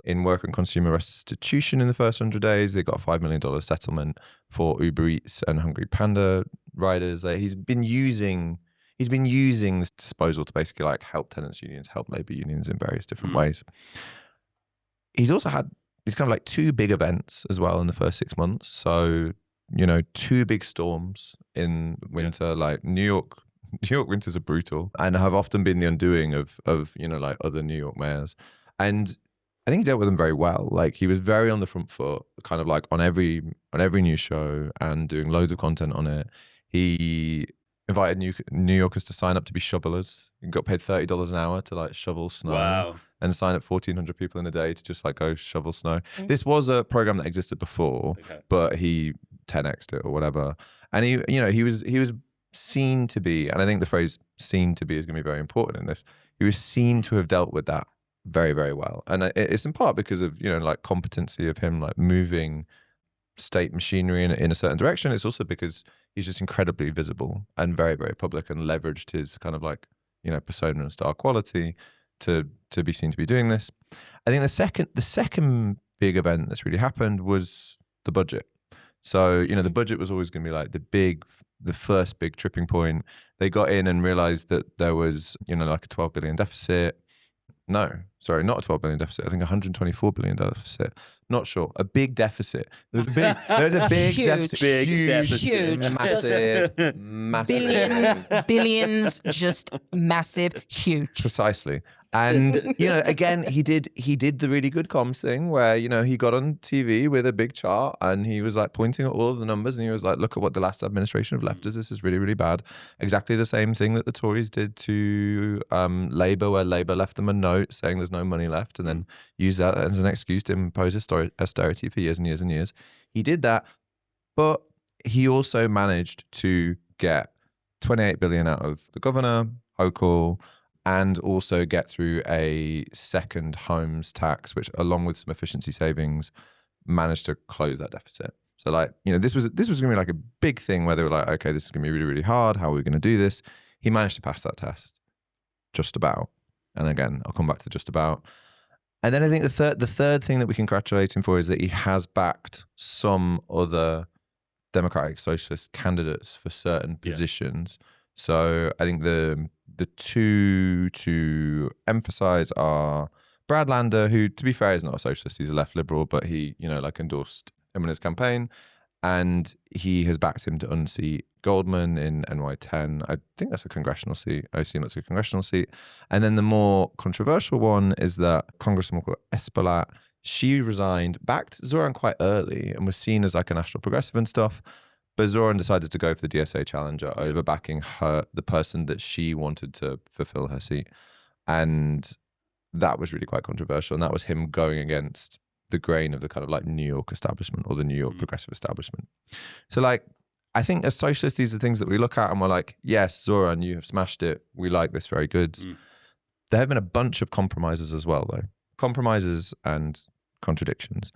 in work and consumer restitution in the first 100 days. They got a $5 million settlement for Uber Eats and Hungry Panda riders. He's been using this disposal to basically like help tenants unions, help labour unions in various different ways. He's also had these kind of like 2 big events as well in the first 6 months. So, 2 big storms in winter, like New York winters are brutal and have often been the undoing of like other New York mayors. And I think he dealt with them very well. Like he was very on the front foot, kind of like on every news show and doing loads of content on it. He invited New Yorkers to sign up to be shovelers. He got paid $30 an hour to like shovel snow. Wow. And sign up 1,400 people in a day to just like go shovel snow. This was a program that existed before, but he 10x'd it or whatever. And he was seen to be, and I think the phrase "seen to be" is going to be very important in this. He was seen to have dealt with that very, very well, and it's in part because of like competency of him like moving state machinery in a certain direction. It's also because he's just incredibly visible and very, very public, and leveraged his kind of like persona and star quality to be seen to be doing this. I think the second big event that's really happened was the budget. So the budget was always going to be like the first big tripping point. They got in and realized that there was, like a 12 billion deficit. No, sorry, not a 12 billion deficit. I think 124 billion deficit. Not sure. A big deficit. There's a big Huge. deficit. Huge. Massive. Billions, just massive, huge. Precisely. And again, he did the really good comms thing where he got on TV with a big chart and he was like pointing at all of the numbers and he was like, look at what the last administration have left us. This is really, really bad. Exactly the same thing that the Tories did to Labour, where Labour left them a note saying there's no money left and then used that as an excuse to impose austerity for years and years and years. He did that, but he also managed to get 28 billion out of the governor, Hochul, and also get through a second homes tax, which along with some efficiency savings managed to close that deficit. So like, this was gonna be like a big thing where they were like, okay, this is gonna be really, really hard. How are we gonna do this? He managed to pass that test. Just about. And again, I'll come back to just about. And then I think the third thing that we can congratulate him for is that he has backed some other Democratic Socialist candidates for certain positions. So I think the two to emphasize are Brad Lander, who, to be fair, is not a socialist. He's a left liberal, but he, like endorsed him in his campaign. And he has backed him to unseat Goldman in NY10. I think that's a congressional seat. I assume that's a congressional seat. And then the more controversial one is that Congresswoman called Espaillat, she resigned, backed Zohran quite early and was seen as like a national progressive and stuff. But Zohran decided to go for the DSA challenger over backing her, the person that she wanted to fulfill her seat. And that was really quite controversial. And that was him going against the grain of the kind of like New York establishment or the New York progressive establishment. So like, I think as socialists, these are things that we look at and we're like, yes, Zohran, you have smashed it. We like this, very good. There have been a bunch of compromises as well, though. Compromises and contradictions.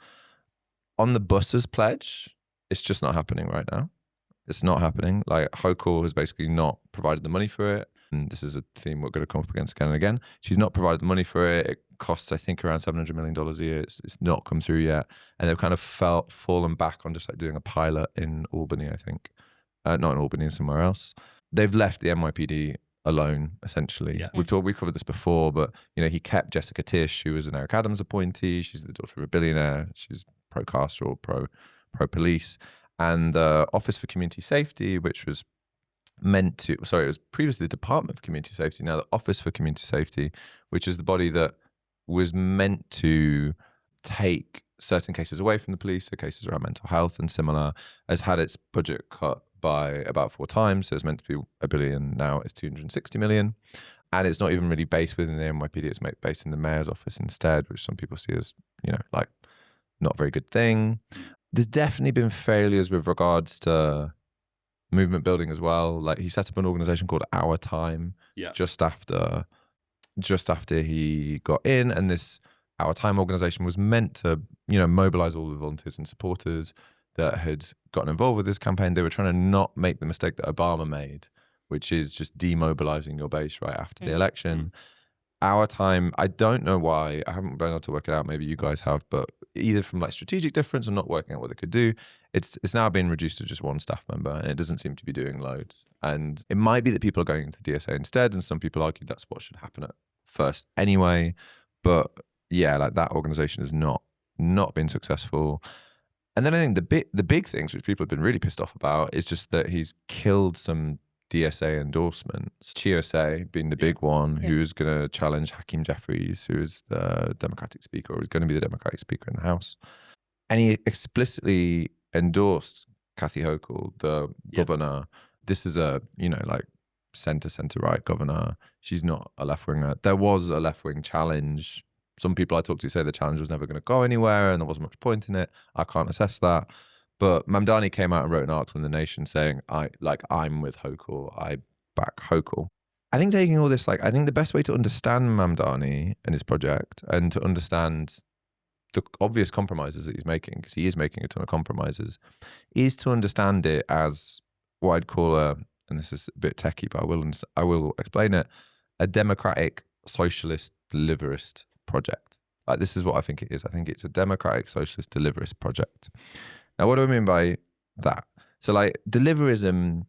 On the buses pledge, it's just not happening right now. It's not happening. Like, Hochul has basically not provided the money for it. And this is a theme we're going to come up against again and again. She's not provided the money for it. It costs, I think, around $700 million a year. It's not come through yet. And they've kind of fallen back on just like doing a pilot in Albany, I think. Not in Albany, somewhere else. They've left the NYPD alone, essentially. Yeah. We've covered this before, but he kept Jessica Tisch, who was an Eric Adams appointee. She's the daughter of a billionaire. She's pro-carceral, pro-police. And the Office for Community Safety, which was it was previously the Department for Community Safety, now the Office for Community Safety, which is the body that was meant to take certain cases away from the police, so cases around mental health and similar, has had its budget cut by about 4 times. So it's meant to be $1 billion, now it's $260 million. And it's not even really based within the NYPD, it's based in the mayor's office instead, which some people see as, like not a very good thing. There's definitely been failures with regards to movement building as well. Like, he set up an organization called Our Time just after he got in, and this Our Time organization was meant to, mobilize all the volunteers and supporters that had gotten involved with this campaign. They were trying to not make the mistake that Obama made, which is just demobilizing your base right after the election. Our Time, I don't know why, I haven't been able to work it out, maybe you guys have, but either from like strategic difference or not working out what they could do, it's now been reduced to just one staff member, and it doesn't seem to be doing loads. And it might be that people are going into DSA instead, and some people argue that's what should happen at first anyway. But yeah, like, that organization has not been successful. And then I think the big things which people have been really pissed off about is just that he's killed some DSA endorsements. Chiosei being the big one, who's going to challenge Hakeem Jeffries, who is the Democratic Speaker, or is going to be the Democratic Speaker in the House. And he explicitly endorsed Kathy Hochul, the governor. This is a, like, center-right governor. She's not a left-winger. There was a left-wing challenge. Some people I talked to say the challenge was never going to go anywhere and there wasn't much point in it. I can't assess that. But Mamdani came out and wrote an article in The Nation saying, I'm with Hochul, I back Hochul. I think taking all this, I think the best way to understand Mamdani and his project, and to understand the obvious compromises that he's making, because he is making a ton of compromises, is to understand it as what I'd call and this is a bit techie, but I will explain it, a democratic socialist deliverist project. Like, this is what I think it is. I think it's a democratic socialist deliverist project. Now, what do I mean by that? So, like, deliverism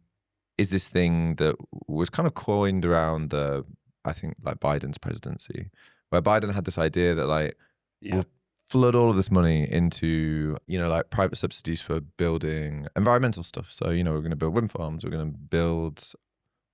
is this thing that was kind of coined around I think, like, Biden's presidency, where Biden had this idea that, like, we'll flood all of this money into, like, private subsidies for building environmental stuff. So, we're going to build wind farms, we're going to build,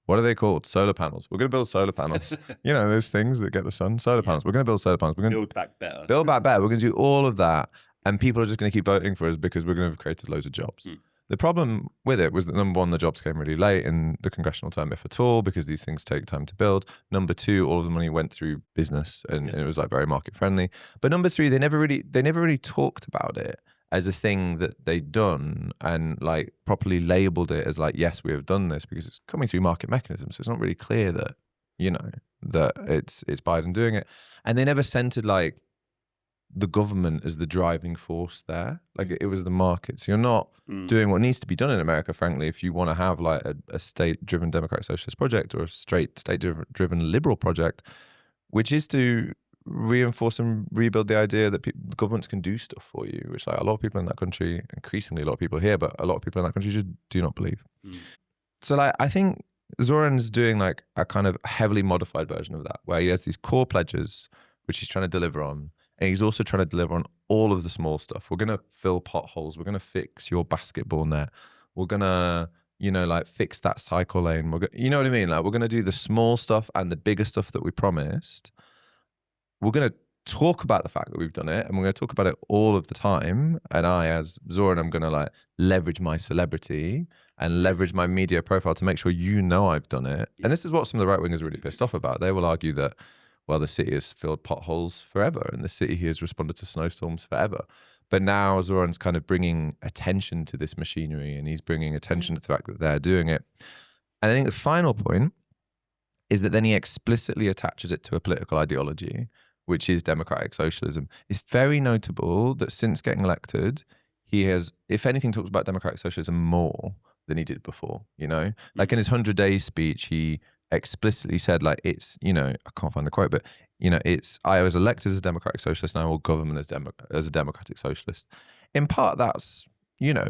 what are they called? Solar panels. We're going to build solar panels. Those things that get the sun, solar panels. We're going to build solar panels. We're going to build back better. Build back better. We're going to do all of that. And people are just going to keep voting for us because we're going to have created loads of jobs. The problem with it was that, number one, the jobs came really late in the congressional term, if at all, because these things take time to build. Number two, all of the money went through business and it was like very market friendly. But number three, they never really talked about it as a thing that they'd done and like properly labeled it as like, yes, we have done this, because it's coming through market mechanisms. So it's not really clear that, that it's Biden doing it. And they never centered like the government as the driving force there. Like, it was the market. So you're not doing what needs to be done in America, frankly, if you want to have like a state-driven democratic socialist project or a straight state-driven liberal project, which is to reinforce and rebuild the idea that governments can do stuff for you, which, like, a lot of people in that country, increasingly a lot of people here, but a lot of people in that country just do not believe. So, like, I think Zohran's doing like a kind of heavily modified version of that, where he has these core pledges, which he's trying to deliver on, and he's also trying to deliver on all of the small stuff. We're going to fill potholes. We're going to fix your basketball net. We're going to, like fix that cycle lane. You know what I mean? Like we're going to do the small stuff and the bigger stuff that we promised. We're going to talk about the fact that we've done it, and we're going to talk about it all of the time. And I, as Zohran, I'm going to like leverage my celebrity and leverage my media profile to make sure I've done it. And this is what some of the right wingers are really pissed off about. They will argue that, well, the city has filled potholes forever, and the city has responded to snowstorms forever. But now Zohran's kind of bringing attention to this machinery, and he's bringing attention to the fact that they're doing it. And I think the final point is that then he explicitly attaches it to a political ideology, which is democratic socialism. It's very notable that since getting elected, he has, if anything, talked about democratic socialism more than he did before, Like in his 100-day speech, he explicitly said, like, it's, I can't find the quote, but, it's, I was elected as a democratic socialist and I will govern as a democratic socialist. In part, that's,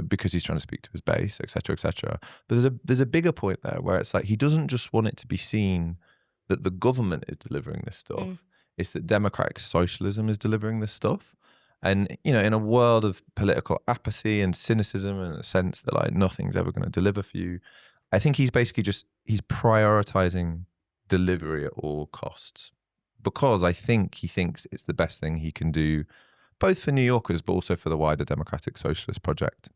because he's trying to speak to his base, et cetera, et cetera. But there's a bigger point there where it's like, he doesn't just want it to be seen that the government is delivering this stuff. It's that democratic socialism is delivering this stuff. And, in a world of political apathy and cynicism and a sense that like nothing's ever going to deliver for you, I think he's basically he's prioritizing delivery at all costs, because I think he thinks it's the best thing he can do, both for New Yorkers, but also for the wider democratic socialist project.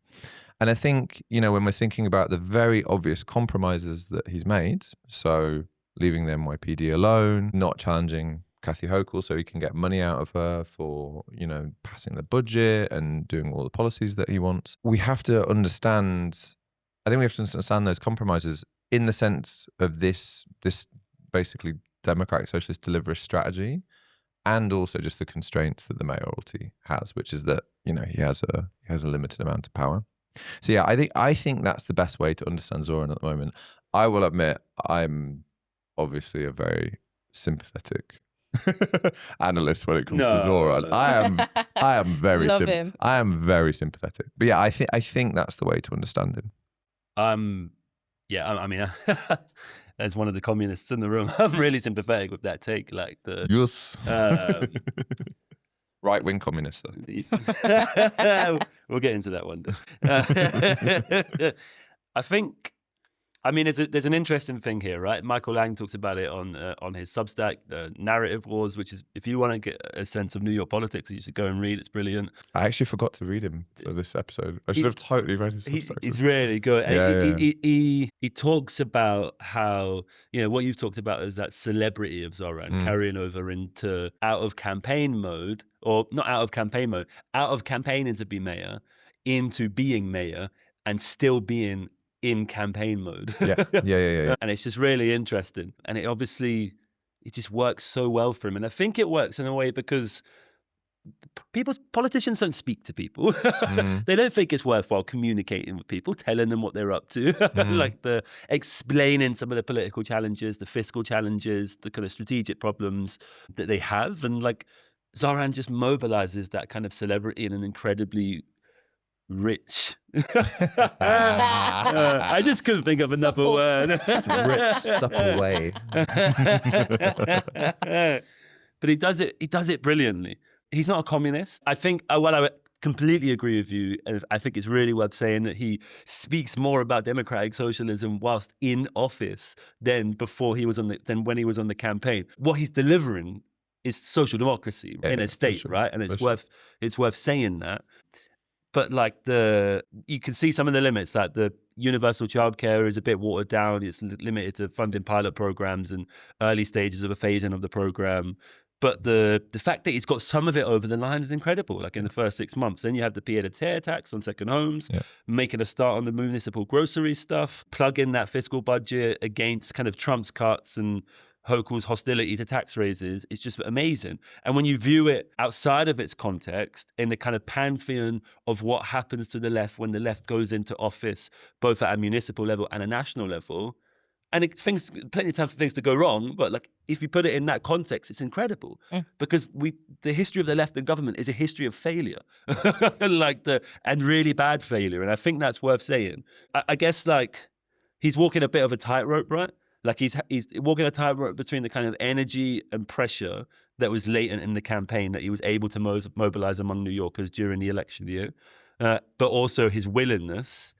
And I think, when we're thinking about the very obvious compromises that he's made, so leaving the NYPD alone, not challenging Kathy Hochul so he can get money out of her for, passing the budget and doing all the policies that he wants. I think we have to understand those compromises in the sense of this basically democratic socialist deliverist strategy, and also just the constraints that the mayoralty has, which is that, he has a limited amount of power. So yeah, I think that's the best way to understand Zohran at the moment. I will admit I'm obviously a very sympathetic analyst when it comes to Zohran. I am very I am very sympathetic. But yeah, I think that's the way to understand him. I mean, as one of the communists in the room, I'm really sympathetic with that take. Like yes, right-wing communist. We'll get into that one day. I think. I mean, there's an interesting thing here, right? Michael Lang talks about it on his Substack, Narrative Wars, which is, if you want to get a sense of New York politics, you should go and read. It's brilliant. I actually forgot to read him for this episode. I should have totally read his Substack. He's really good. Yeah, He talks about how, what you've talked about is that celebrity of Zohran carrying over into out of campaign mode, or not out of campaign mode, out of campaigning to be mayor, into being mayor and still being in campaign mode. Yeah. And it's just really interesting. And it just works so well for him. And I think it works in a way because politicians don't speak to people. They don't think it's worthwhile communicating with people, telling them what they're up to, like explaining some of the political challenges, the fiscal challenges, the kind of strategic problems that they have. And like Zohran just mobilizes that kind of celebrity in an incredibly rich. I just couldn't think of another word. Rich, supple way. But he does it brilliantly. He's not a communist. I think, I would completely agree with you. And I think it's really worth saying that he speaks more about democratic socialism whilst in office than than when he was on the campaign. What he's delivering is social democracy in a state, right? And it's worth saying that. But like you can see some of the limits, like the universal childcare is a bit watered down. It's limited to funding pilot programs and early stages of a phase-in of the program. But the fact that he's got some of it over the line is incredible, like in the first 6 months. Then you have the pied-à-terre tax on second homes, making a start on the municipal grocery stuff, plug in that fiscal budget against kind of Trump's cuts and Hochul's hostility to tax raises. It's just amazing. And when you view it outside of its context, in the kind of pantheon of what happens to the left when the left goes into office, both at a municipal level and a national level, and plenty of time for things to go wrong, but like if you put it in that context, it's incredible because the history of the left in government is a history of failure, and really bad failure. And I think that's worth saying. I guess like he's walking a bit of a tightrope, right? Like he's walking a tightrope between the kind of energy and pressure that was latent in the campaign that he was able to mobilize among New Yorkers during the election year, but also his willingness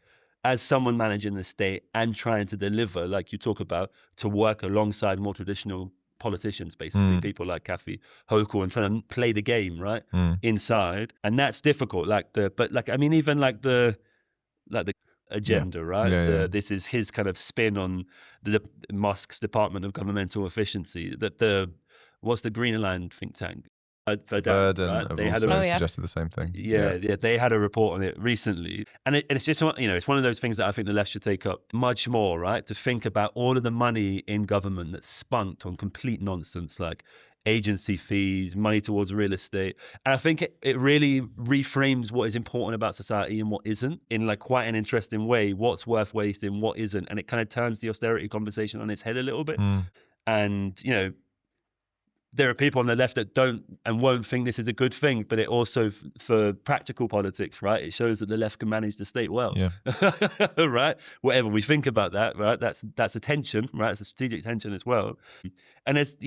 as someone managing the state and trying to deliver, like you talk about, to work alongside more traditional politicians, basically, people like Kathy Hochul, and trying to play the game, right, inside. And that's difficult. Even the agenda, right? This is his kind of spin on Musk's Department of Governmental Efficiency, what's the Green Aligned think tank? Verdun right? have also suggested the same thing. Yeah, they had a report on it recently. And it's just, it's one of those things that I think the left should take up much more, right? To think about all of the money in government that's spunked on complete nonsense, like agency fees, money towards real estate. And I think it really reframes what is important about society and what isn't in like quite an interesting way. What's worth wasting, what isn't. And it kind of turns the austerity conversation on its head a little bit. And, there are people on the left that don't and won't think this is a good thing, but it also, for practical politics, right, it shows that the left can manage the state well, right? Whatever we think about that, right, that's a tension, right? It's a strategic tension as well. And as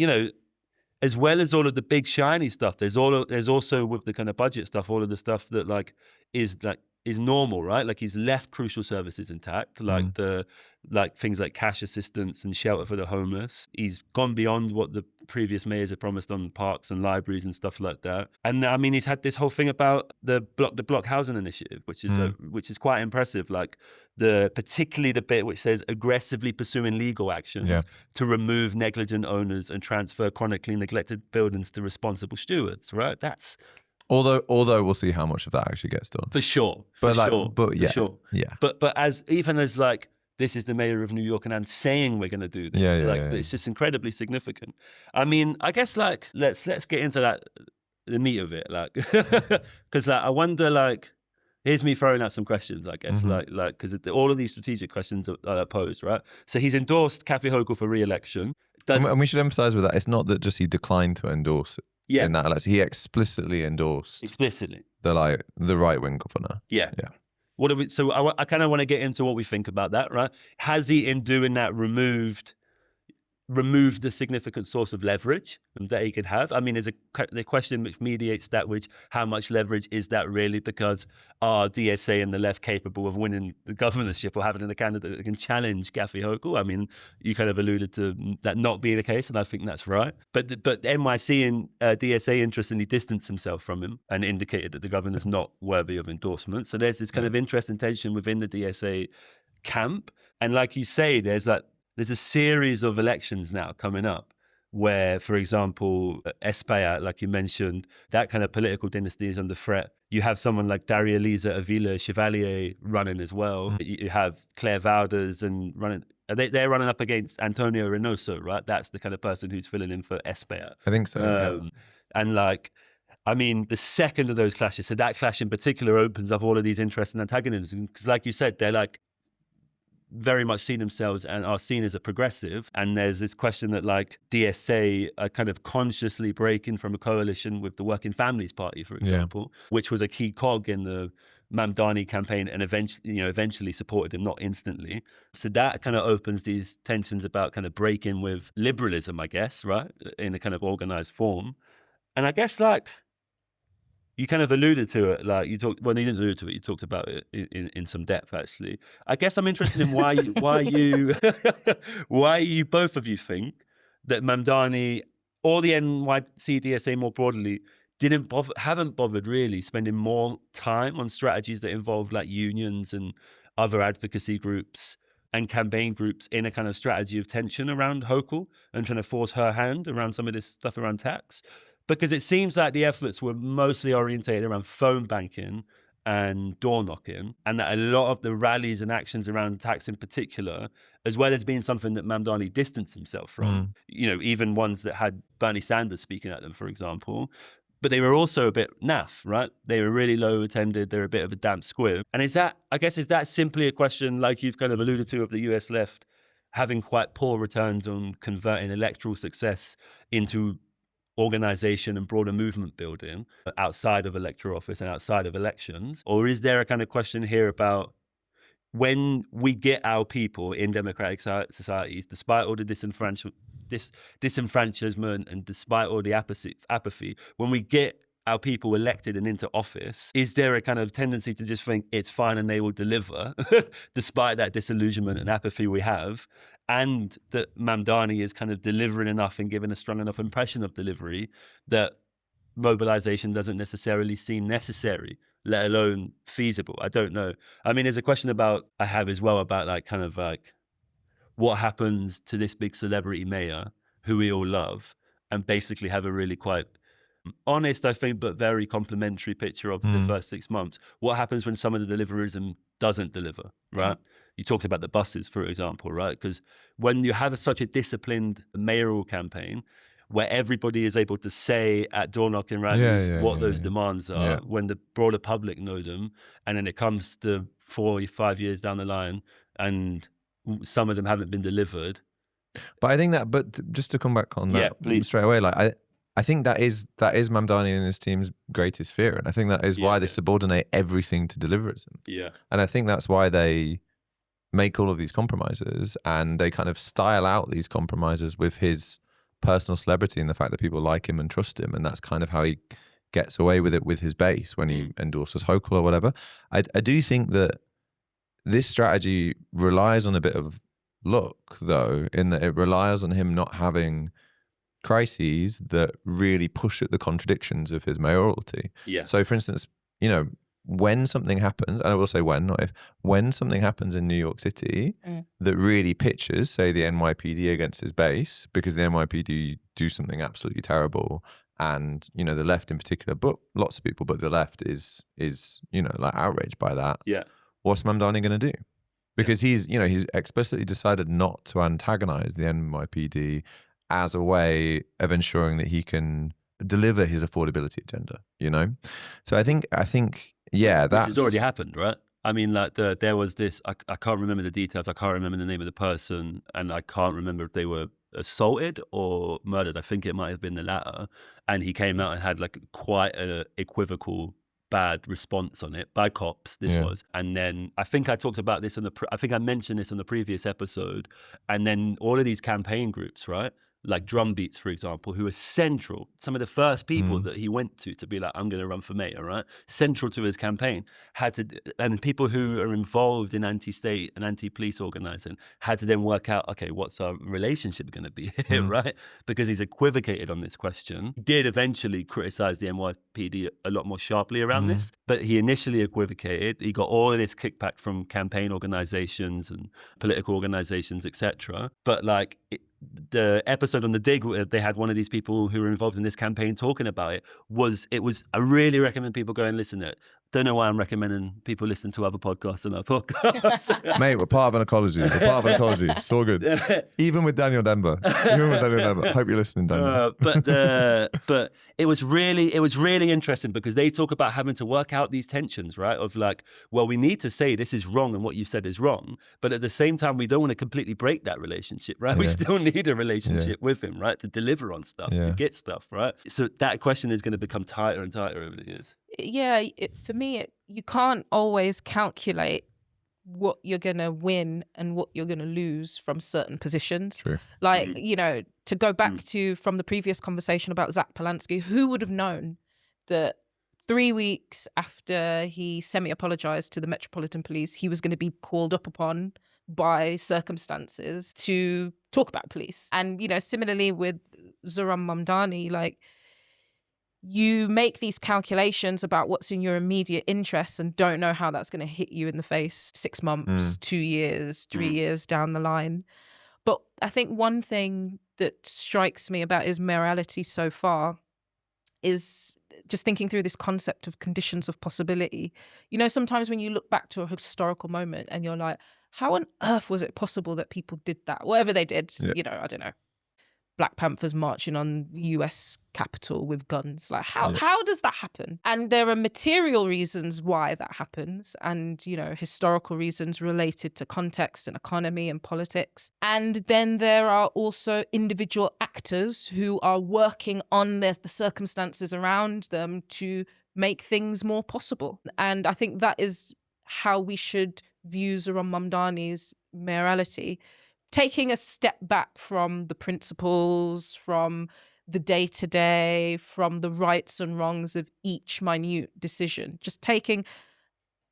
as well as all of the big shiny stuff, there's also with the kind of budget stuff, all of the stuff that is normal, right? Like he's left crucial services intact, like things like cash assistance and shelter for the homeless. He's gone beyond what the previous mayors had promised on parks and libraries and stuff like that. And I mean, he's had this whole thing about the block housing initiative, which is quite impressive. Like particularly the bit which says aggressively pursuing legal actions to remove negligent owners and transfer chronically neglected buildings to responsible stewards. Right? That's. Although we'll see how much of that actually gets done. For sure. But This is the mayor of New York and I'm saying we're going to do this. It's just incredibly significant. I mean, I guess let's get into the meat of it, because I wonder, here's me throwing out some questions, I guess, because all of these strategic questions are posed, right? So he's endorsed Kathy Hochul for re-election. And we should emphasize with that, it's not that just he declined to endorse it. Yeah. In that election, he explicitly endorsed the right-wing governor. Yeah. So I kind of want to get into what we think about that, right? Has he, in doing that, removed the significant source of leverage that he could have? I mean, there's the question which mediates that, how much leverage is that really? Because are DSA and the left capable of winning the governorship or having a candidate that can challenge Kathy Hochul? I mean, you kind of alluded to that not being the case, and I think that's right. But NYC and DSA interestingly distanced himself from him and indicated that the governor's not worthy of endorsement. So there's this kind of interesting tension within the DSA camp. And like you say, there's a series of elections now coming up where, for example, Espaillat, like you mentioned, that kind of political dynasty is under threat. You have someone like Daria-Lisa Avila Chevalier running as well. You have Claire Valdez and running. They're running up against Antonio Reynoso, right? That's the kind of person who's filling in for Espaillat. I think so. And the second of those clashes, so that clash in particular opens up all of these interesting antagonisms. Because like you said, they're very much see themselves and are seen as a progressive. And there's this question that DSA are kind of consciously breaking from a coalition with the Working Families Party, for example, which was a key cog in the Mamdani campaign and eventually supported him, not instantly. So that kind of opens these tensions about kind of breaking with liberalism, I guess, right? In a kind of organized form. And I guess you kind of alluded to it, you didn't allude to it, you talked about it in some depth, actually. I guess I'm interested in why you both of you think that Mamdani or the NYC DSA more broadly haven't bothered really spending more time on strategies that involve unions and other advocacy groups and campaign groups in a kind of strategy of tension around Hochul and trying to force her hand around some of this stuff around tax. Because it seems like the efforts were mostly orientated around phone banking and door knocking, and that a lot of the rallies and actions around tax in particular, as well as being something that Mamdani distanced himself from, even ones that had Bernie Sanders speaking at them, for example, but they were also a bit naff, right? They were really low attended. They're a bit of a damp squib. And is that simply a question, like you've kind of alluded to, of the US left having quite poor returns on converting electoral success into organization and broader movement building outside of electoral office and outside of elections? Or is there a kind of question here about, when we get our people in democratic societies, despite all the disenfranchisement and despite all the apathy, when we get our people elected and into office, is there a kind of tendency to just think it's fine and they will deliver, despite that disillusionment and apathy we have, and that Mamdani is kind of delivering enough and giving a strong enough impression of delivery that mobilization doesn't necessarily seem necessary, let alone feasible? I don't know. I mean, there's a question I have as well about like kind of like what happens to this big celebrity mayor who we all love and basically have a really quite honest, I think, but very complimentary picture of the first 6 months. What happens when some of the deliverism doesn't deliver, right? You talked about the buses, for example, right? Because when you have such a disciplined mayoral campaign where everybody is able to say at door knocking rallies what those demands are, when the broader public know them, and then it comes to 4 or 5 years down the line and some of them haven't been delivered. But I think that, but just to come back on that straight away, like I think that is Mamdani and his team's greatest fear, and I think that is why they subordinate everything to deliverism. Yeah, and I think that's why they make all of these compromises, and they kind of style out these compromises with his personal celebrity and the fact that people like him and trust him, and that's kind of how he gets away with it with his base when he endorses Hochul or whatever. I do think that this strategy relies on a bit of luck, though, in that it relies on him not having crises that really push at the contradictions of his mayoralty. Yeah. So, for instance, you know, when something happens, and I will say when, not if, when something happens in New York City that really pitches, say, the NYPD against his base, because the NYPD do something absolutely terrible, and, you know, the left in particular, but lots of people, but the left is you know, like outraged by that. Yeah. What's Mamdani going to do? Because he's explicitly decided not to antagonize the NYPD as a way of ensuring that he can deliver his affordability agenda, you know? So I think, that's... Which has already happened, right? I mean, like there was this, I can't remember the details, I can't remember the name of the person, and I can't remember if they were assaulted or murdered. I think it might have been the latter. And he came out and had like quite an equivocal bad response on it by cops, this was. And then I think I talked about this I think I mentioned this on the previous episode. And then all of these campaign groups, right? Like Drumbeats, for example, who are central, some of the first people that he went to be like, I'm going to run for mayor, right? Central to his campaign, and people who are involved in anti-state and anti-police organizing had to then work out, okay, what's our relationship going to be here, right? Because he's equivocated on this question. He did eventually criticize the NYPD a lot more sharply around this, but he initially equivocated. He got all of this kickback from campaign organizations and political organizations, etc. But like, the episode on The Dig, where they had one of these people who were involved in this campaign talking about it, I really recommend people go and listen to it. Don't know why I'm recommending people listen to other podcasts than our podcast. Mate, we're part of an ecology. It's all good. Even with Daniel Denver. Hope you're listening, Daniel. But it was really interesting because they talk about having to work out these tensions, right? Of like, well, we need to say this is wrong and what you said is wrong, but at the same time, we don't want to completely break that relationship, right? We still need a relationship with him, right? To deliver on stuff, to get stuff, right? So that question is going to become tighter and tighter over the years. Yeah, for me, you can't always calculate what you're going to win and what you're going to lose from certain positions. True. Like, you know, to go back to from the previous conversation about Zach Polanski, who would have known that 3 weeks after he semi-apologized to the Metropolitan Police, he was going to be called up upon by circumstances to talk about police. And, you know, similarly with Zohran Mamdani, like, you make these calculations about what's in your immediate interests and don't know how that's going to hit you in the face 6 months, 2 years, 3 years down the line. But I think one thing that strikes me about his mayoralty so far is just thinking through this concept of conditions of possibility. You know, sometimes when you look back to a historical moment and you're like, how on earth was it possible that people did that? Whatever they did, you know, I don't know. Black Panthers marching on US Capitol with guns. Like, how does that happen? And there are material reasons why that happens, and, you know, historical reasons related to context and economy and politics. And then there are also individual actors who are working on the circumstances around them to make things more possible. And I think that is how we should views Zohran Mamdani's mayoralty, taking a step back from the principles, from the day-to-day, from the rights and wrongs of each minute decision, just taking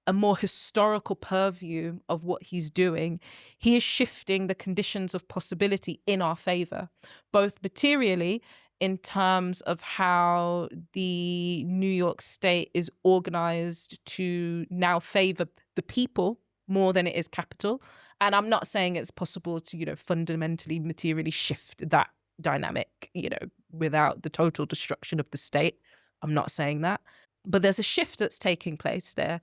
a more historical purview of what he's doing, he is shifting the conditions of possibility in our favor, both materially in terms of how the New York state is organized to now favor the people more than it is capital. And I'm not saying it's possible to, fundamentally, materially shift that dynamic, without the total destruction of the state. I'm not saying that. But there's a shift that's taking place there.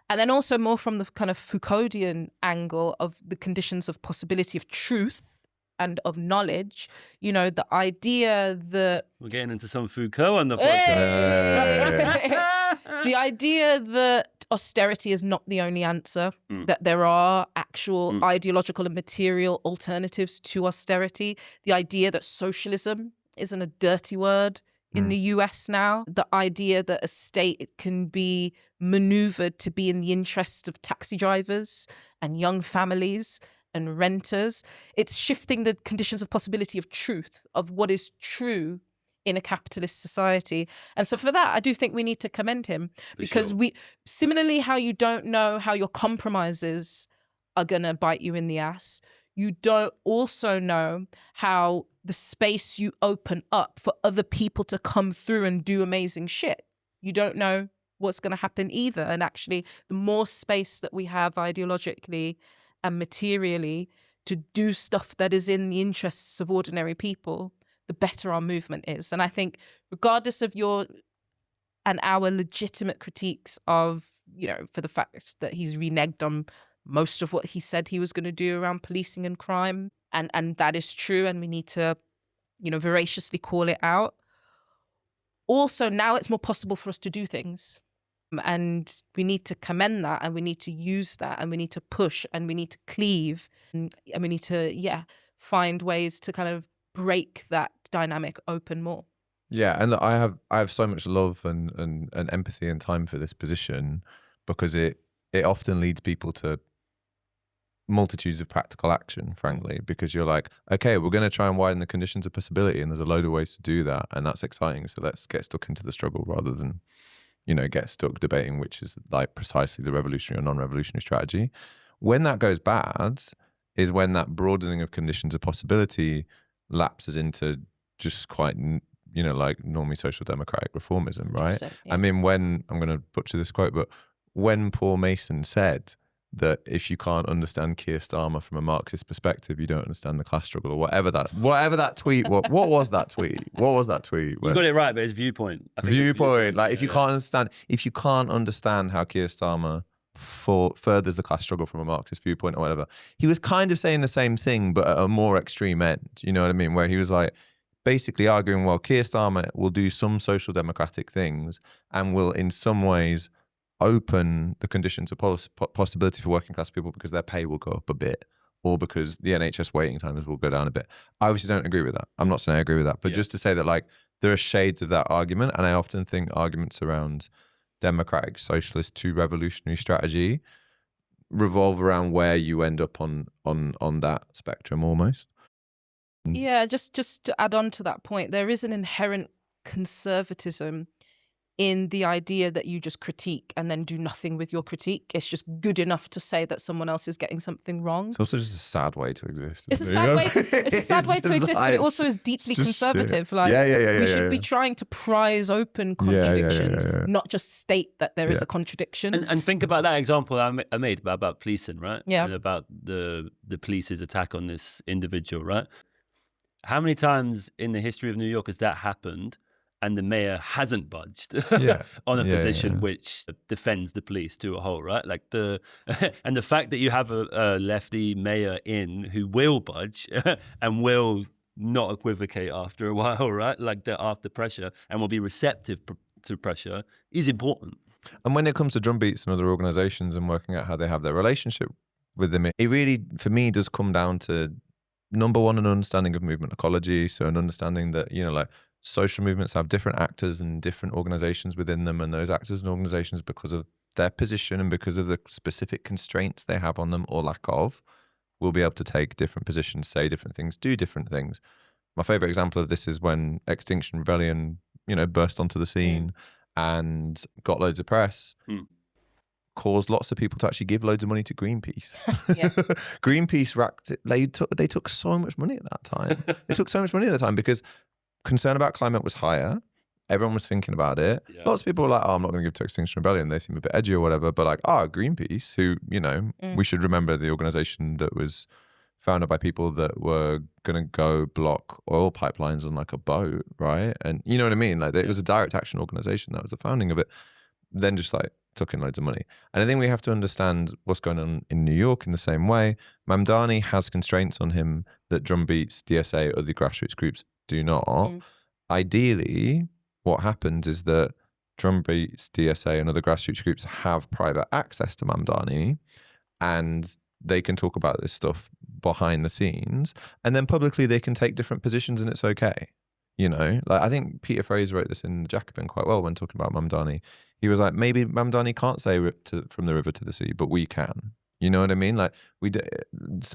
And then also more from the kind of Foucauldian angle of the conditions of possibility of truth and of knowledge, the idea that... We're getting into some Foucault on the podcast. The idea that austerity is not the only answer, that there are actual ideological and material alternatives to austerity. The idea that socialism isn't a dirty word in the US now. The idea that a state can be maneuvered to be in the interests of taxi drivers and young families and renters. It's shifting the conditions of possibility of truth, of what is true in a capitalist society. And so for that, I do think we need to commend him, because similarly how you don't know how your compromises are going to bite you in the ass, you don't also know how the space you open up for other people to come through and do amazing shit. You don't know what's going to happen either. And actually, the more space that we have ideologically and materially to do stuff that is in the interests of ordinary people, the better our movement is. And I think regardless of your and our legitimate critiques of, for the fact that he's reneged on most of what he said he was going to do around policing and crime, and that is true, and we need to, voraciously call it out. Also, now it's more possible for us to do things, and we need to commend that, and we need to use that, and we need to push, and we need to cleave, and we need to, find ways to kind of break that dynamic open more. Yeah, and I have so much love and empathy and time for this position, because it often leads people to multitudes of practical action, frankly, because you're like, okay, we're going to try and widen the conditions of possibility, and there's a load of ways to do that, and that's exciting, so let's get stuck into the struggle rather than get stuck debating which is like precisely the revolutionary or non-revolutionary strategy. When that goes bad is when that broadening of conditions of possibility lapses into just quite like normally social democratic reformism, right? Yeah. I mean, when, I'm going to butcher this quote, but when Paul Mason said that if you can't understand Keir Starmer from a Marxist perspective, you don't understand the class struggle, or whatever that tweet. What was that tweet? What was that tweet? You got it right, but it's viewpoint. Viewpoint. Like if you can't understand how Keir Starmer furthers the class struggle from a Marxist viewpoint or whatever, he was kind of saying the same thing, but at a more extreme end. You know what I mean? Where he was like basically arguing, well, Keir Starmer will do some social democratic things and will in some ways open the conditions of possibility for working class people because their pay will go up a bit, or because the NHS waiting times will go down a bit. I obviously don't agree with that. I'm not saying I agree with that, but just to say that like there are shades of that argument, and I often think arguments around democratic, socialist to revolutionary strategy revolve around where you end up on that spectrum almost. Yeah, just to add on to that point, there is an inherent conservatism in the idea that you just critique and then do nothing with your critique. It's just good enough to say that someone else is getting something wrong. It's also just a sad way to exist. It's a sad way. It's a sad way to exist, but it also is deeply conservative. Shit. Like, we should be be trying to prise open contradictions, not just state that there is a contradiction. And think about that example I made about policing, right? Yeah. And about the police's attack on this individual, right? How many times in the history of New York has that happened? And the mayor hasn't budged on a position which defends the police to a whole, right? Like and the fact that you have a lefty mayor who will budge and will not equivocate after a while, right? Like after pressure, and will be receptive to pressure is important. And when it comes to drumbeats and other organisations and working out how they have their relationship with them, it really, for me, does come down to, number one, an understanding of movement ecology. So an understanding that, like, social movements have different actors and different organizations within them, and those actors and organizations, because of their position and because of the specific constraints they have on them or lack of, will be able to take different positions, say different things, do different things. My favorite example of this is when Extinction Rebellion, burst onto the scene and got loads of press. Caused lots of people to actually give loads of money to Greenpeace. Greenpeace racked it. They took so much money at that time. They took so much money at the time because concern about climate was higher. Everyone was thinking about it. Yeah. Lots of people were like, I'm not going to give to Extinction Rebellion. They seem a bit edgy or whatever. But like, Greenpeace, who, we should remember the organization that was founded by people that were going to go block oil pipelines on like a boat, right? And you know what I mean? Like it was a direct action organization. That was the founding of it. Then just like took in loads of money. And I think we have to understand what's going on in New York in the same way. Mamdani has constraints on him that Drumbeats, DSA, or the grassroots groups do not. Ideally, what happens is that Drumbeats, DSA, and other grassroots groups have private access to Mamdani, and they can talk about this stuff behind the scenes, and then publicly they can take different positions, and it's okay. Like I think Peter Fraser wrote this in The Jacobin quite well when talking about Mamdani. He was like, maybe Mamdani can't say from the river to the sea, but we can. You know what I mean? Like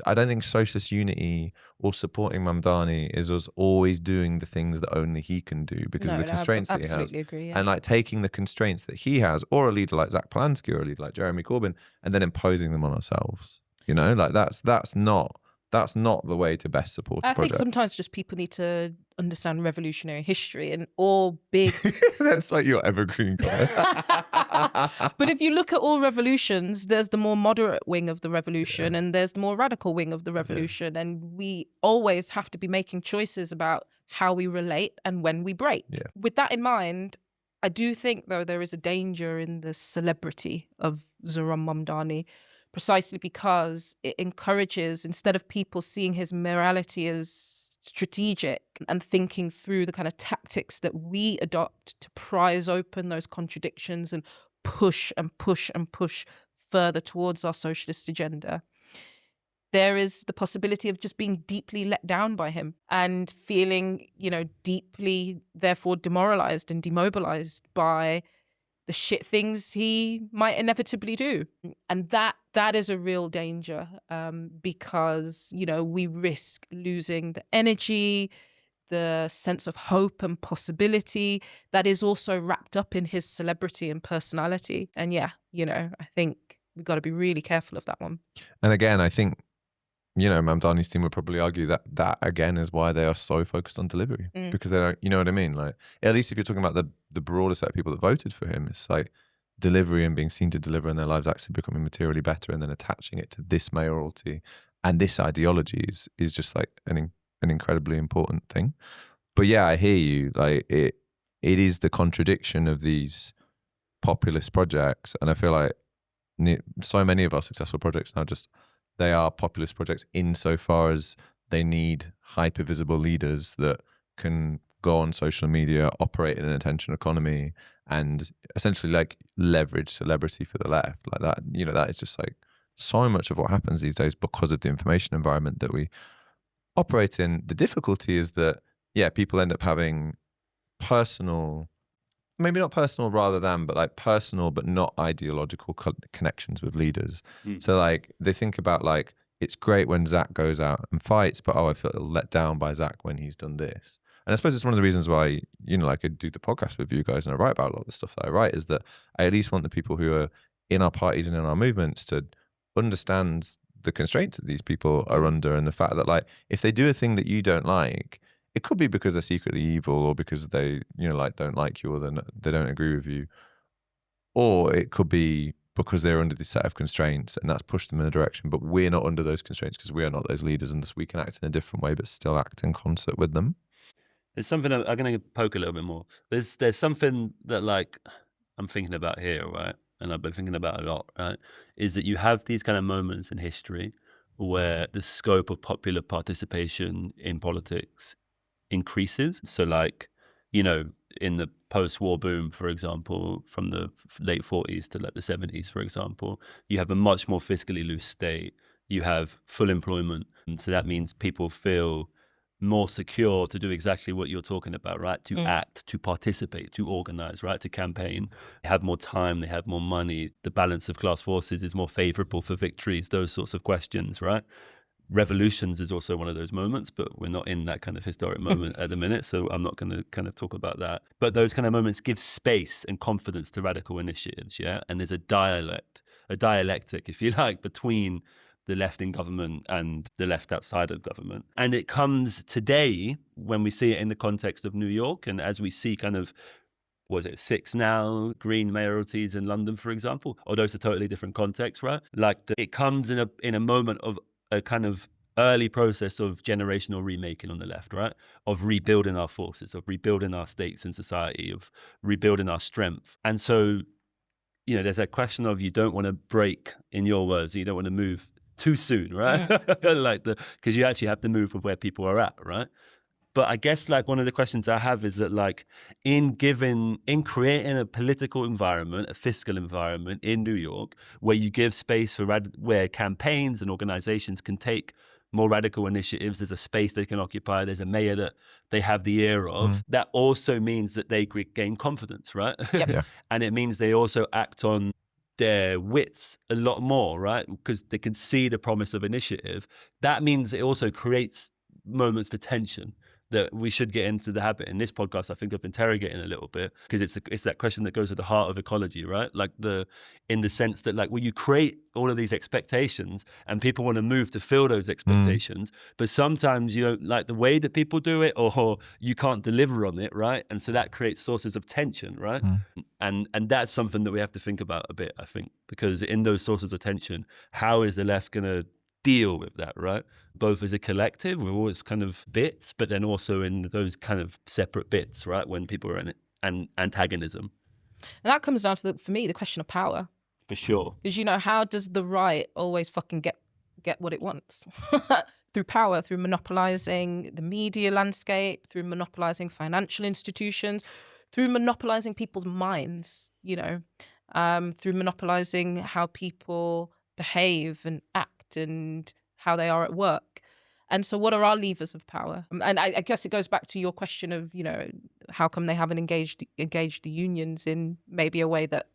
I don't think socialist unity or supporting Mamdani is us always doing the things that only he can do because of the constraints that he has. Absolutely agree. Yeah. And like taking the constraints that he has, or a leader like Zach Polanski, or a leader like Jeremy Corbyn, and then imposing them on ourselves. Like that's not the way to best support a project. I think sometimes just people need to understand revolutionary history and all big... That's like your evergreen comment. But if you look at all revolutions, there's the more moderate wing of the revolution and there's the more radical wing of the revolution. And we always have to be making choices about how we relate and when we break. Yeah. With that in mind, I do think, though, there is a danger in the celebrity of Zohran Mamdani, precisely because it encourages, instead of people seeing his morality as strategic and thinking through the kind of tactics that we adopt to prise open those contradictions and push and push and push further towards our socialist agenda, there is the possibility of just being deeply let down by him and feeling, deeply, therefore, demoralized and demobilized by the shit things he might inevitably do. And that is a real danger because, we risk losing the energy, the sense of hope and possibility that is also wrapped up in his celebrity and personality. And I think we've got to be really careful of that one. And again, I think, Mamdani's team would probably argue that again is why they are so focused on delivery, because they don't, you know what I mean? Like, at least if you're talking about the broader set of people that voted for him, it's like delivery and being seen to deliver and their lives actually becoming materially better, and then attaching it to this mayoralty and this ideology is just like an incredibly important thing. But yeah, I hear you. Like it is the contradiction of these populist projects, and I feel like so many of our successful projects now they are populist projects insofar as they need hyper-visible leaders that can go on social media, operate in an attention economy, and essentially like leverage celebrity for the left. Like that, that is just like so much of what happens these days because of the information environment that we operate in. The difficulty is that, people end up having maybe not personal rather than, but like personal but not ideological connections with leaders. So like they think about like, it's great when Zach goes out and fights, but I feel let down by Zach when he's done this. And I suppose it's one of the reasons why, I could do the podcast with you guys and I write about a lot of the stuff that I write, is that I at least want the people who are in our parties and in our movements to understand the constraints that these people are under, and the fact that like, if they do a thing that you don't like, it could be because they're secretly evil, or because they, don't like you, or they don't agree with you. Or it could be because they're under this set of constraints and that's pushed them in a direction. But we're not under those constraints because we are not those leaders, and thus we can act in a different way but still act in concert with them. There's something I'm going to poke a little bit more. There's something that like I'm thinking about here, right? And I've been thinking about a lot, right? Is that you have these kind of moments in history where the scope of popular participation in politics increases. So like, in the post-war boom, for example, from the late 40s to like the 70s, for example, you have a much more fiscally loose state. You have full employment. And so that means people feel more secure to do exactly what you're talking about, right? To act, to participate, to organize, right? To campaign. They have more time, they have more money. The balance of class forces is more favorable for victories, those sorts of questions, right? Revolutions is also one of those moments, but we're not in that kind of historic moment at the minute, so I'm not going to kind of talk about that. But those kind of moments give space and confidence to radical initiatives, yeah? And there's a dialectic, if you like, between the left in government and the left outside of government. And it comes today when we see it in the context of New York, and as we see kind of, was it 6 now, green mayoralties in London, for example? Or those are totally different contexts, right? Like it comes in a moment of a kind of early process of generational remaking on the left, right? Of rebuilding our forces, of rebuilding our stakes in society, of rebuilding our strength. And so, you know, there's that question of you don't want to break, in your words, you don't want to move too soon, right? Because you actually have to move with where people are at, right? But I guess like one of the questions I have is that like in creating a political environment, a fiscal environment in New York, where you give space for where campaigns and organizations can take more radical initiatives, there's a space they can occupy, there's a mayor that they have the ear of, that also means that they gain confidence, right? Yep. Yeah. And it means they also act on their wits a lot more, right? Because they can see the promise of initiative. That means it also creates moments for tension that we should get into the habit in this podcast, I think, of interrogating a little bit, because it's that question that goes to the heart of ecology, right? Like in the sense that like, well, you create all of these expectations and people want to move to fill those expectations, but sometimes you don't like the way that people do it, or you can't deliver on it, right? And so that creates sources of tension, right? And that's something that we have to think about a bit, I think, because in those sources of tension, how is the left going to deal with that, right? Both as a collective with all its kind of bits, but then also in those kind of separate bits, right? When people are in an antagonism. And that comes down to, for me, the question of power. For sure. Because, you know, how does the right always fucking get what it wants? Through power, through monopolizing the media landscape, through monopolizing financial institutions, through monopolizing people's minds, you know, through monopolizing how people behave and act and how they are at work. And so what are our levers of power? And I guess it goes back to your question of, you know, how come they haven't engaged the unions in maybe a way that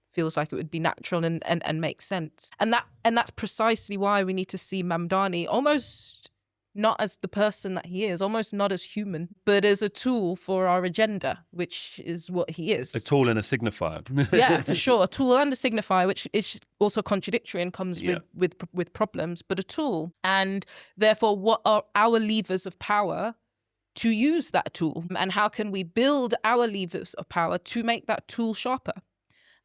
feels like it would be natural and makes sense. And that's precisely why we need to see Mamdani almost not as the person that he is, almost not as human, but as a tool for our agenda, which is what he is. A tool and a signifier. Yeah, for sure. A tool and a signifier, which is also contradictory and comes with problems, but a tool. And therefore, what are our levers of power to use that tool? And how can we build our levers of power to make that tool sharper?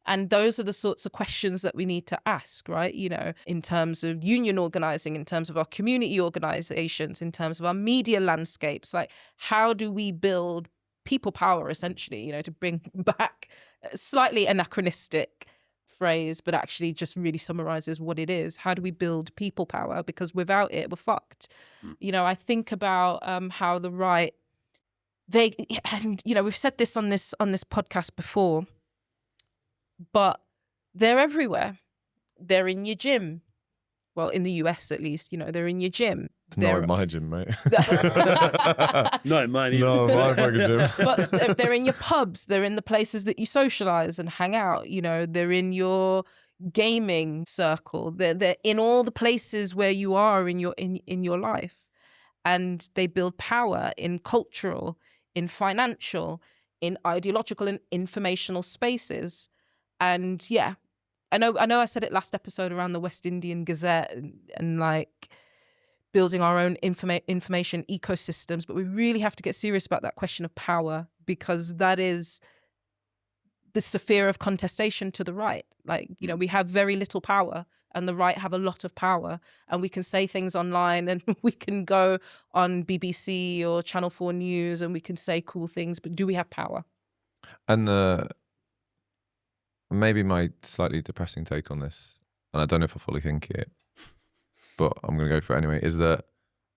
And those are the sorts of questions that we need to ask, right? You know, in terms of union organizing, in terms of our community organizations, in terms of our media landscapes, like how do we build people power, essentially, you know, to bring back a slightly anachronistic phrase, but actually just really summarizes what it is. How do we build people power? Because without it, we're fucked. You know, I think about how the right, and you know, we've said this on this podcast before, but they're everywhere. They're in your gym. Well, in the US at least, you know, they're in your gym. Not in my gym, mate. Not in mine either. No, my fucking gym. But they're in your pubs. They're in the places that you socialize and hang out. You know, they're in your gaming circle. They're in all the places where you are in your life. And they build power in cultural, in financial, in ideological and informational spaces. And yeah, I know I said it last episode around the West Indian Gazette and like building our own information ecosystems, but we really have to get serious about that question of power, because that is the sphere of contestation to the right. Like, you know, we have very little power and the right have a lot of power, and we can say things online and we can go on BBC or Channel 4 News and we can say cool things, but do we have power? And maybe my slightly depressing take on this, and I don't know if I fully think it, but I'm going to go for it anyway, is that,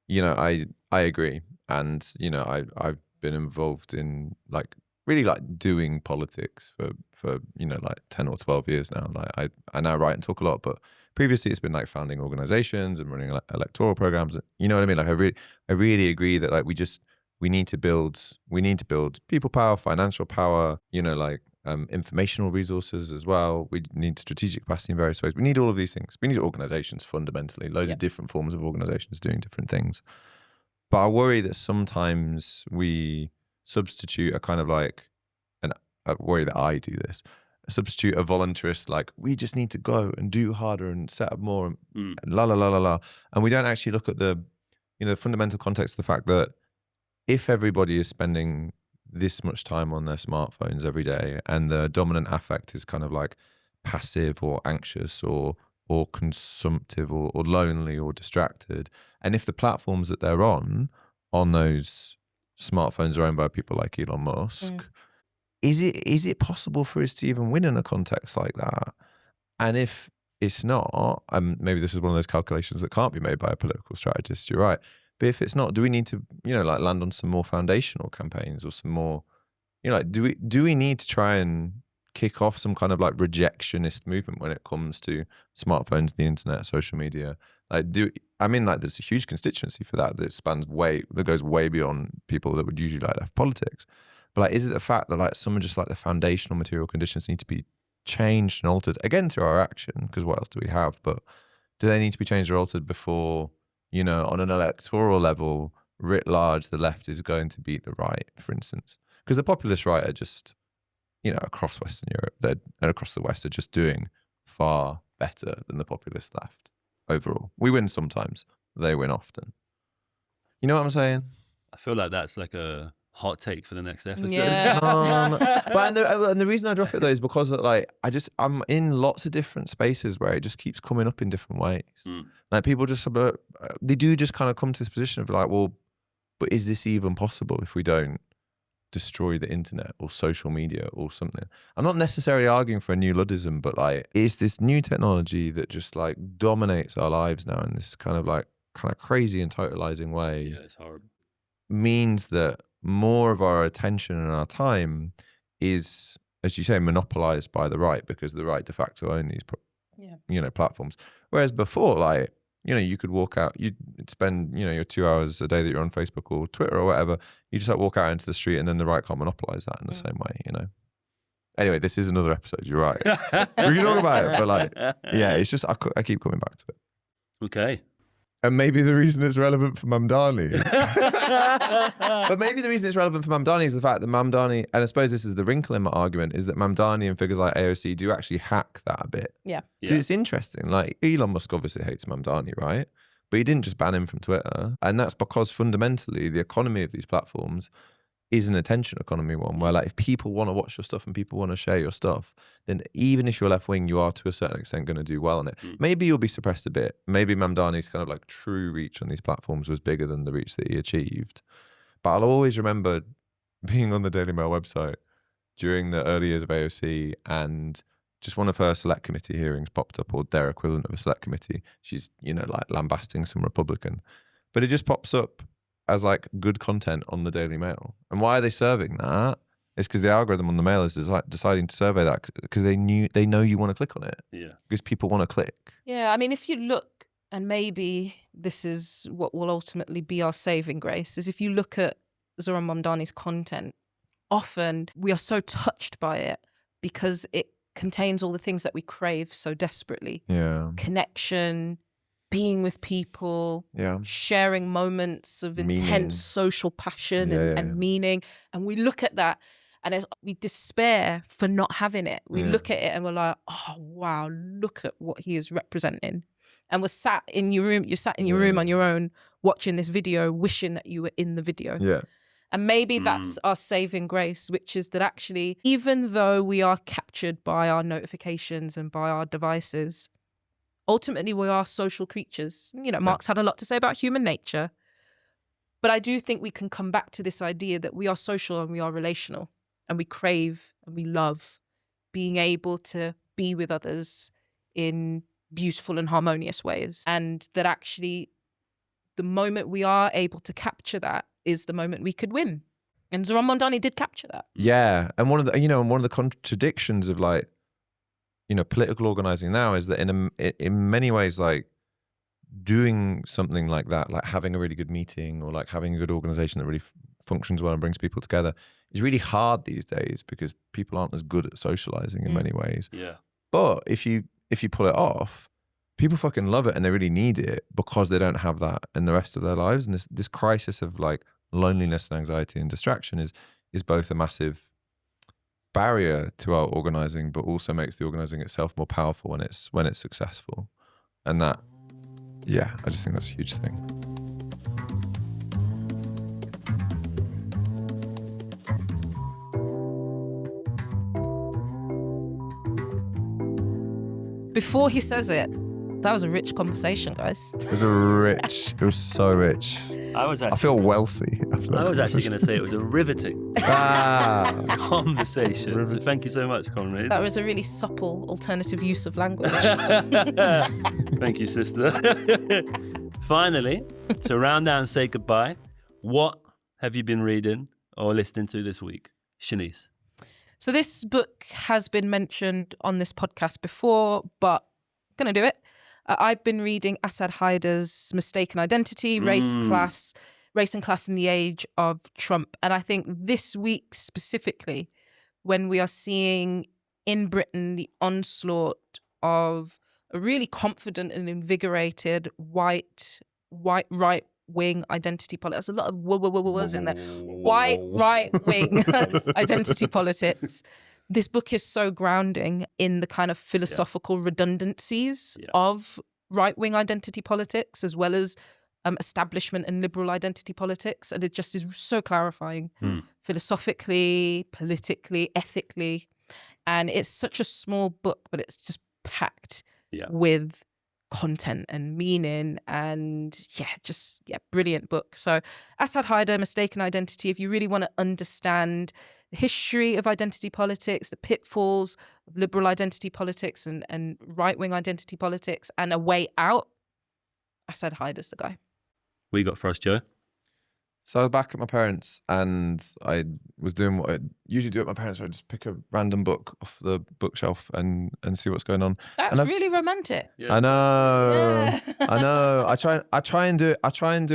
you know, I agree. And, you know, I've been involved in like really like doing politics for like 10 or 12 years now. Like I now write and talk a lot, but previously it's been like founding organizations and running electoral programs. You know what I mean? Like I really agree that like we need to build people power, financial power, like informational resources as well. We need strategic capacity in various ways. We need all of these things. We need organizations fundamentally, loads of different forms of organizations doing different things. But I worry that sometimes we substitute a kind of like, and I worry that I do this, substitute a voluntarist, like we just need to go and do harder and set up more and la la la la la. And we don't actually look at the fundamental context of the fact that if everybody is spending this much time on their smartphones every day and the dominant affect is kind of like passive or anxious or consumptive or lonely or distracted, and if the platforms that they're on those smartphones are owned by people like Elon Musk, is it possible for us to even win in a context like that? And if it's not, maybe this is one of those calculations that can't be made by a political strategist, you're right. But if it's not, do we need to, like land on some more foundational campaigns or some more, like do we need to try and kick off some kind of like rejectionist movement when it comes to smartphones, the internet, social media? Like there's a huge constituency for that that goes way beyond people that would usually like left politics. But like, is it the fact that like some of just like the foundational material conditions need to be changed and altered again through our action? Because what else do we have? But do they need to be changed or altered before, on an electoral level, writ large, the left is going to beat the right, for instance? Because the populist right are just, across Western Europe and across the West are just doing far better than the populist left overall. We win sometimes, they win often. You know what I'm saying? I feel like that's like a hot take for the next episode. Yeah. But and the reason I drop it though is because like I'm in lots of different spaces where it just keeps coming up in different ways. Like people just they do just kind of come to this position of like, well, but is this even possible if we don't destroy the internet or social media or something? I'm not necessarily arguing for a new Luddism, but like, is this new technology that just like dominates our lives now in this kind of crazy and totalizing way? Yeah, it's horrible. Means that more of our attention and our time is, as you say, monopolized by the right, because the right de facto own these platforms. Whereas before, like, you could walk out, you'd spend, your 2 hours a day that you're on Facebook or Twitter or whatever, you just like walk out into the street and then the right can't monopolize that in the same way, Anyway, this is another episode, you're right. We can talk about it, but like, yeah, it's just, I keep coming back to it. Okay. And maybe the reason it's relevant for Mamdani. But maybe the reason it's relevant for Mamdani is the fact that Mamdani, and I suppose this is the wrinkle in my argument, is that Mamdani and figures like AOC do actually hack that a bit. Yeah. It's interesting. Like, Elon Musk obviously hates Mamdani, right? But he didn't just ban him from Twitter. And that's because fundamentally the economy of these platforms is an attention economy one, where like if people want to watch your stuff and people want to share your stuff, then even if you're left wing, you are to a certain extent going to do well on it. Maybe you'll be suppressed a bit. Maybe Mamdani's kind of like true reach on these platforms was bigger than the reach that he achieved. But I'll always remember being on the Daily Mail website during the early years of AOC, and just one of her select committee hearings popped up, or their equivalent of a select committee. She's, like lambasting some Republican, but it just pops up as like good content on the Daily Mail. And why are they serving that? It's because the algorithm on the Mail is deciding to survey that because they know you want to click on it. Yeah. Because people want to click. Yeah, I mean, if you look, and maybe this is what will ultimately be our saving grace, is if you look at Zohran Mamdani's content, often we are so touched by it because it contains all the things that we crave so desperately. Yeah. Connection, being with people, sharing moments of intense social passion and meaning. And we look at that and we despair for not having it. We look at it and we're like, oh, wow, look at what he is representing. And we're sat in your room, you're sat in your room on your own, watching this video, wishing that you were in the video. Yeah. And maybe that's our saving grace, which is that actually, even though we are captured by our notifications and by our devices, ultimately, we are social creatures. Marx had a lot to say about human nature. But I do think we can come back to this idea that we are social and we are relational, and we crave and we love being able to be with others in beautiful and harmonious ways. And that actually the moment we are able to capture that is the moment we could win. And Zohran Mamdani did capture that. Yeah, and one of the contradictions of like, political organizing now is that in many ways, like doing something like that, like having a really good meeting or like having a good organization that really functions well and brings people together is really hard these days because people aren't as good at socializing in many ways. Yeah. But if you pull it off, people fucking love it and they really need it because they don't have that in the rest of their lives. And this crisis of like loneliness and anxiety and distraction is both a massive barrier to our organizing, but also makes the organizing itself more powerful when it's successful. And that, yeah, I just think that's a huge thing. Before he says it, that was a rich conversation, guys. It was so rich. I feel wealthy. I was actually going to say it was a riveting conversation. So thank you so much, comrade. That was a really supple alternative use of language. Thank you, sister. Finally, to round out and say goodbye, what have you been reading or listening to this week? Shanice. So this book has been mentioned on this podcast before, but I'm going to do it. I've been reading Asad Haider's Mistaken Identity, Race and Class in the Age of Trump. And I think this week specifically, when we are seeing in Britain the onslaught of a really confident and invigorated white right-wing identity politics. There's a lot of was in there. White right-wing identity politics. This book is so grounding in the kind of philosophical redundancies of right-wing identity politics, as well as establishment and liberal identity politics. And it just is so clarifying philosophically, politically, ethically. And it's such a small book, but it's just packed with content and meaning and brilliant book. So Asad Haider, Mistaken Identity, if you really want to understand the history of identity politics, the pitfalls of liberal identity politics and right-wing identity politics, and a way out, Asad Haider's the guy. What you got for us, Joe? So I was back at my parents and I was doing what I usually do at my parents, where I just pick a random book off the bookshelf and see what's going on. That's really romantic. Yeah. I know. Yeah. I know. I try and do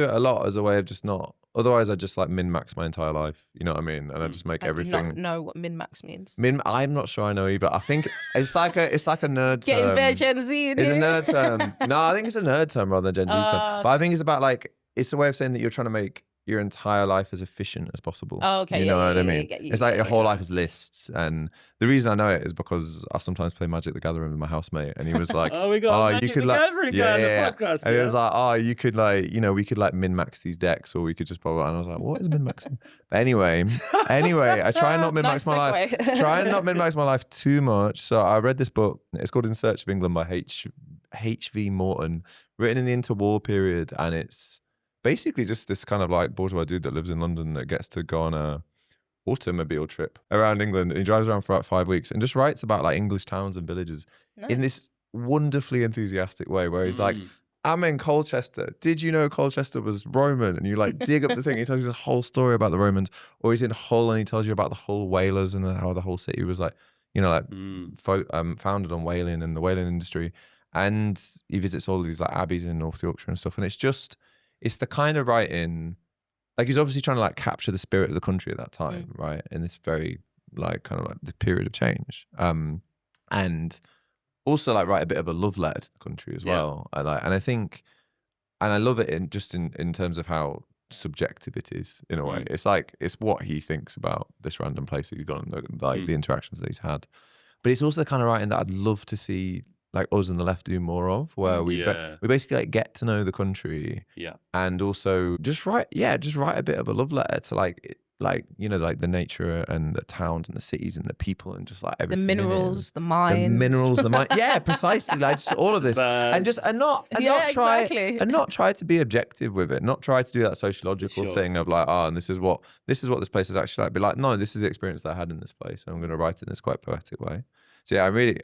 it a lot as a way of just not. Otherwise, I just like min-max my entire life. You know what I mean? And I just make everything. I do not know what min-max means. I'm not sure I know either. I think it's like a nerd term. Getting bare Gen Z in It's here. a nerd term. No, I think it's a nerd term rather than Gen Z term. But I think it's about like, it's a way of saying that you're trying to make your entire life as efficient as possible. Oh, okay. You know what I mean? It's like your whole life is lists. And the reason I know it is because I sometimes play Magic the Gathering with my housemate, and he was like, "Oh, we got Magic the Gathering guy on the podcast." And he was like, "Oh, you could like, we could like min-max these decks, or we could just blah blah." And I was like, "What is min-maxing?" But anyway, I try and not min-max my life. Try and not min-max my life too much. So I read this book. It's called In Search of England by H.V. Morton, written in the interwar period, and it's basically just this kind of like bourgeois dude that lives in London that gets to go on a automobile trip around England. And he drives around for about 5 weeks and just writes about like English towns and villages in this wonderfully enthusiastic way, where he's like, I'm in Colchester. Did you know Colchester was Roman? And you like dig up the thing. He tells you this whole story about the Romans. Or he's in Hull and he tells you about the Hull whalers and how the whole city was like, founded on whaling and the whaling industry. And he visits all of these like abbeys in North Yorkshire and stuff. And it's the kind of writing, like he's obviously trying to like capture the spirit of the country at that time, right? In this very like kind of like the period of change, and also like write a bit of a love letter to the country as well. And I think, and I love it in terms of how subjective it is in a way. It's like it's what he thinks about this random place that he's gone, like the interactions that he's had. But it's also the kind of writing that I'd love to see like us and the left do more of, where we basically like get to know the country, and also just write a bit of a love letter to like the nature and the towns and the cities and the people and just like everything. The minerals, the mines, yeah, precisely, like just all of this, and not try to be objective with it, not try to do that sociological thing of like, and this is what this place is actually like. Be like, no, this is the experience that I had in this place, and I'm going to write it in this quite poetic way. So yeah, I'm really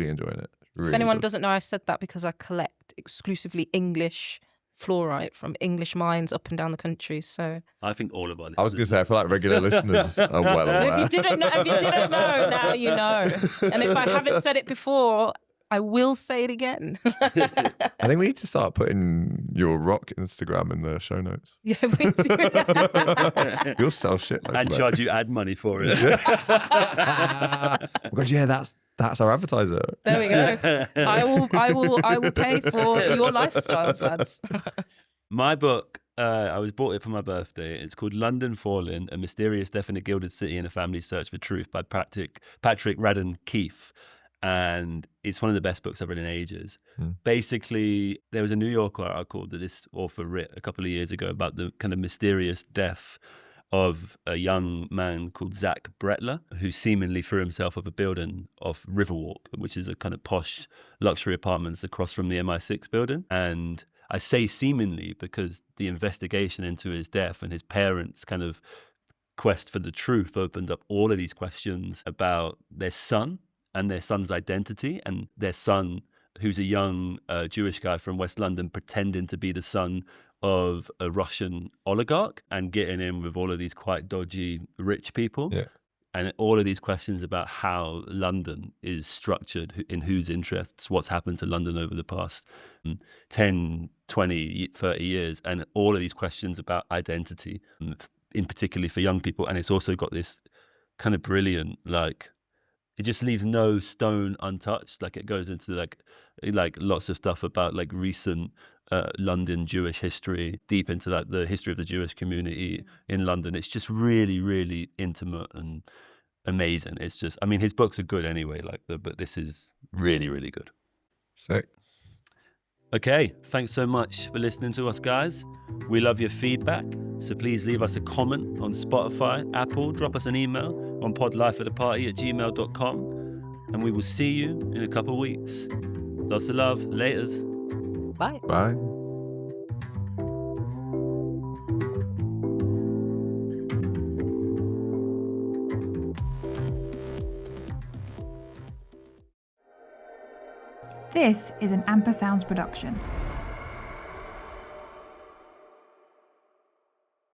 enjoying it. Really if anyone good. doesn't know, I said that because I collect exclusively English fluorite from English mines up and down the country. So I think all of us. I was going to say, I feel like regular listeners are well aware. So if you didn't know, now you know. And if I haven't said it before, I will say it again. I think we need to start putting your rock Instagram in the show notes. Yeah, we do. You'll sell shit. And charge you ad money for it. Oh God, yeah, that's our advertiser. There we go. I will pay for your lifestyles, lads. My book, I was bought it for my birthday. It's called London Fallen, A Mysterious Death in a Gilded City and a Family's Search for Truth by Patrick Radden Keefe. And it's one of the best books I've read in ages. Basically, there was a New Yorker article that this author wrote a couple of years ago about the kind of mysterious death of a young man called Zach Bretler, who seemingly threw himself off a building off Riverwalk, which is a kind of posh luxury apartments across from the MI6 building. And I say seemingly because the investigation into his death and his parents' kind of quest for the truth opened up all of these questions about their son and their son's identity, and their son, who's a young Jewish guy from West London, pretending to be the son of a Russian oligarch and getting in with all of these quite dodgy rich people. Yeah. And all of these questions about how London is structured, in whose interests, what's happened to London over the past 10, 20, 30 years, and all of these questions about identity, in particularly for young people. And it's also got this kind of brilliant, like, it just leaves no stone untouched. Like, it goes into like lots of stuff about like recent London Jewish history, deep into like the history of the Jewish community in London. It's just really, really intimate and amazing. It's just, I mean, his books are good anyway, but this is really, really good. Sick. Okay, thanks so much for listening to us, guys. We love your feedback, so please leave us a comment on Spotify, Apple, drop us an email on podlifeattheparty@gmail.com, and we will see you in a couple of weeks. Lots of love. Laters. Bye. Bye. This is an Ampersounds production.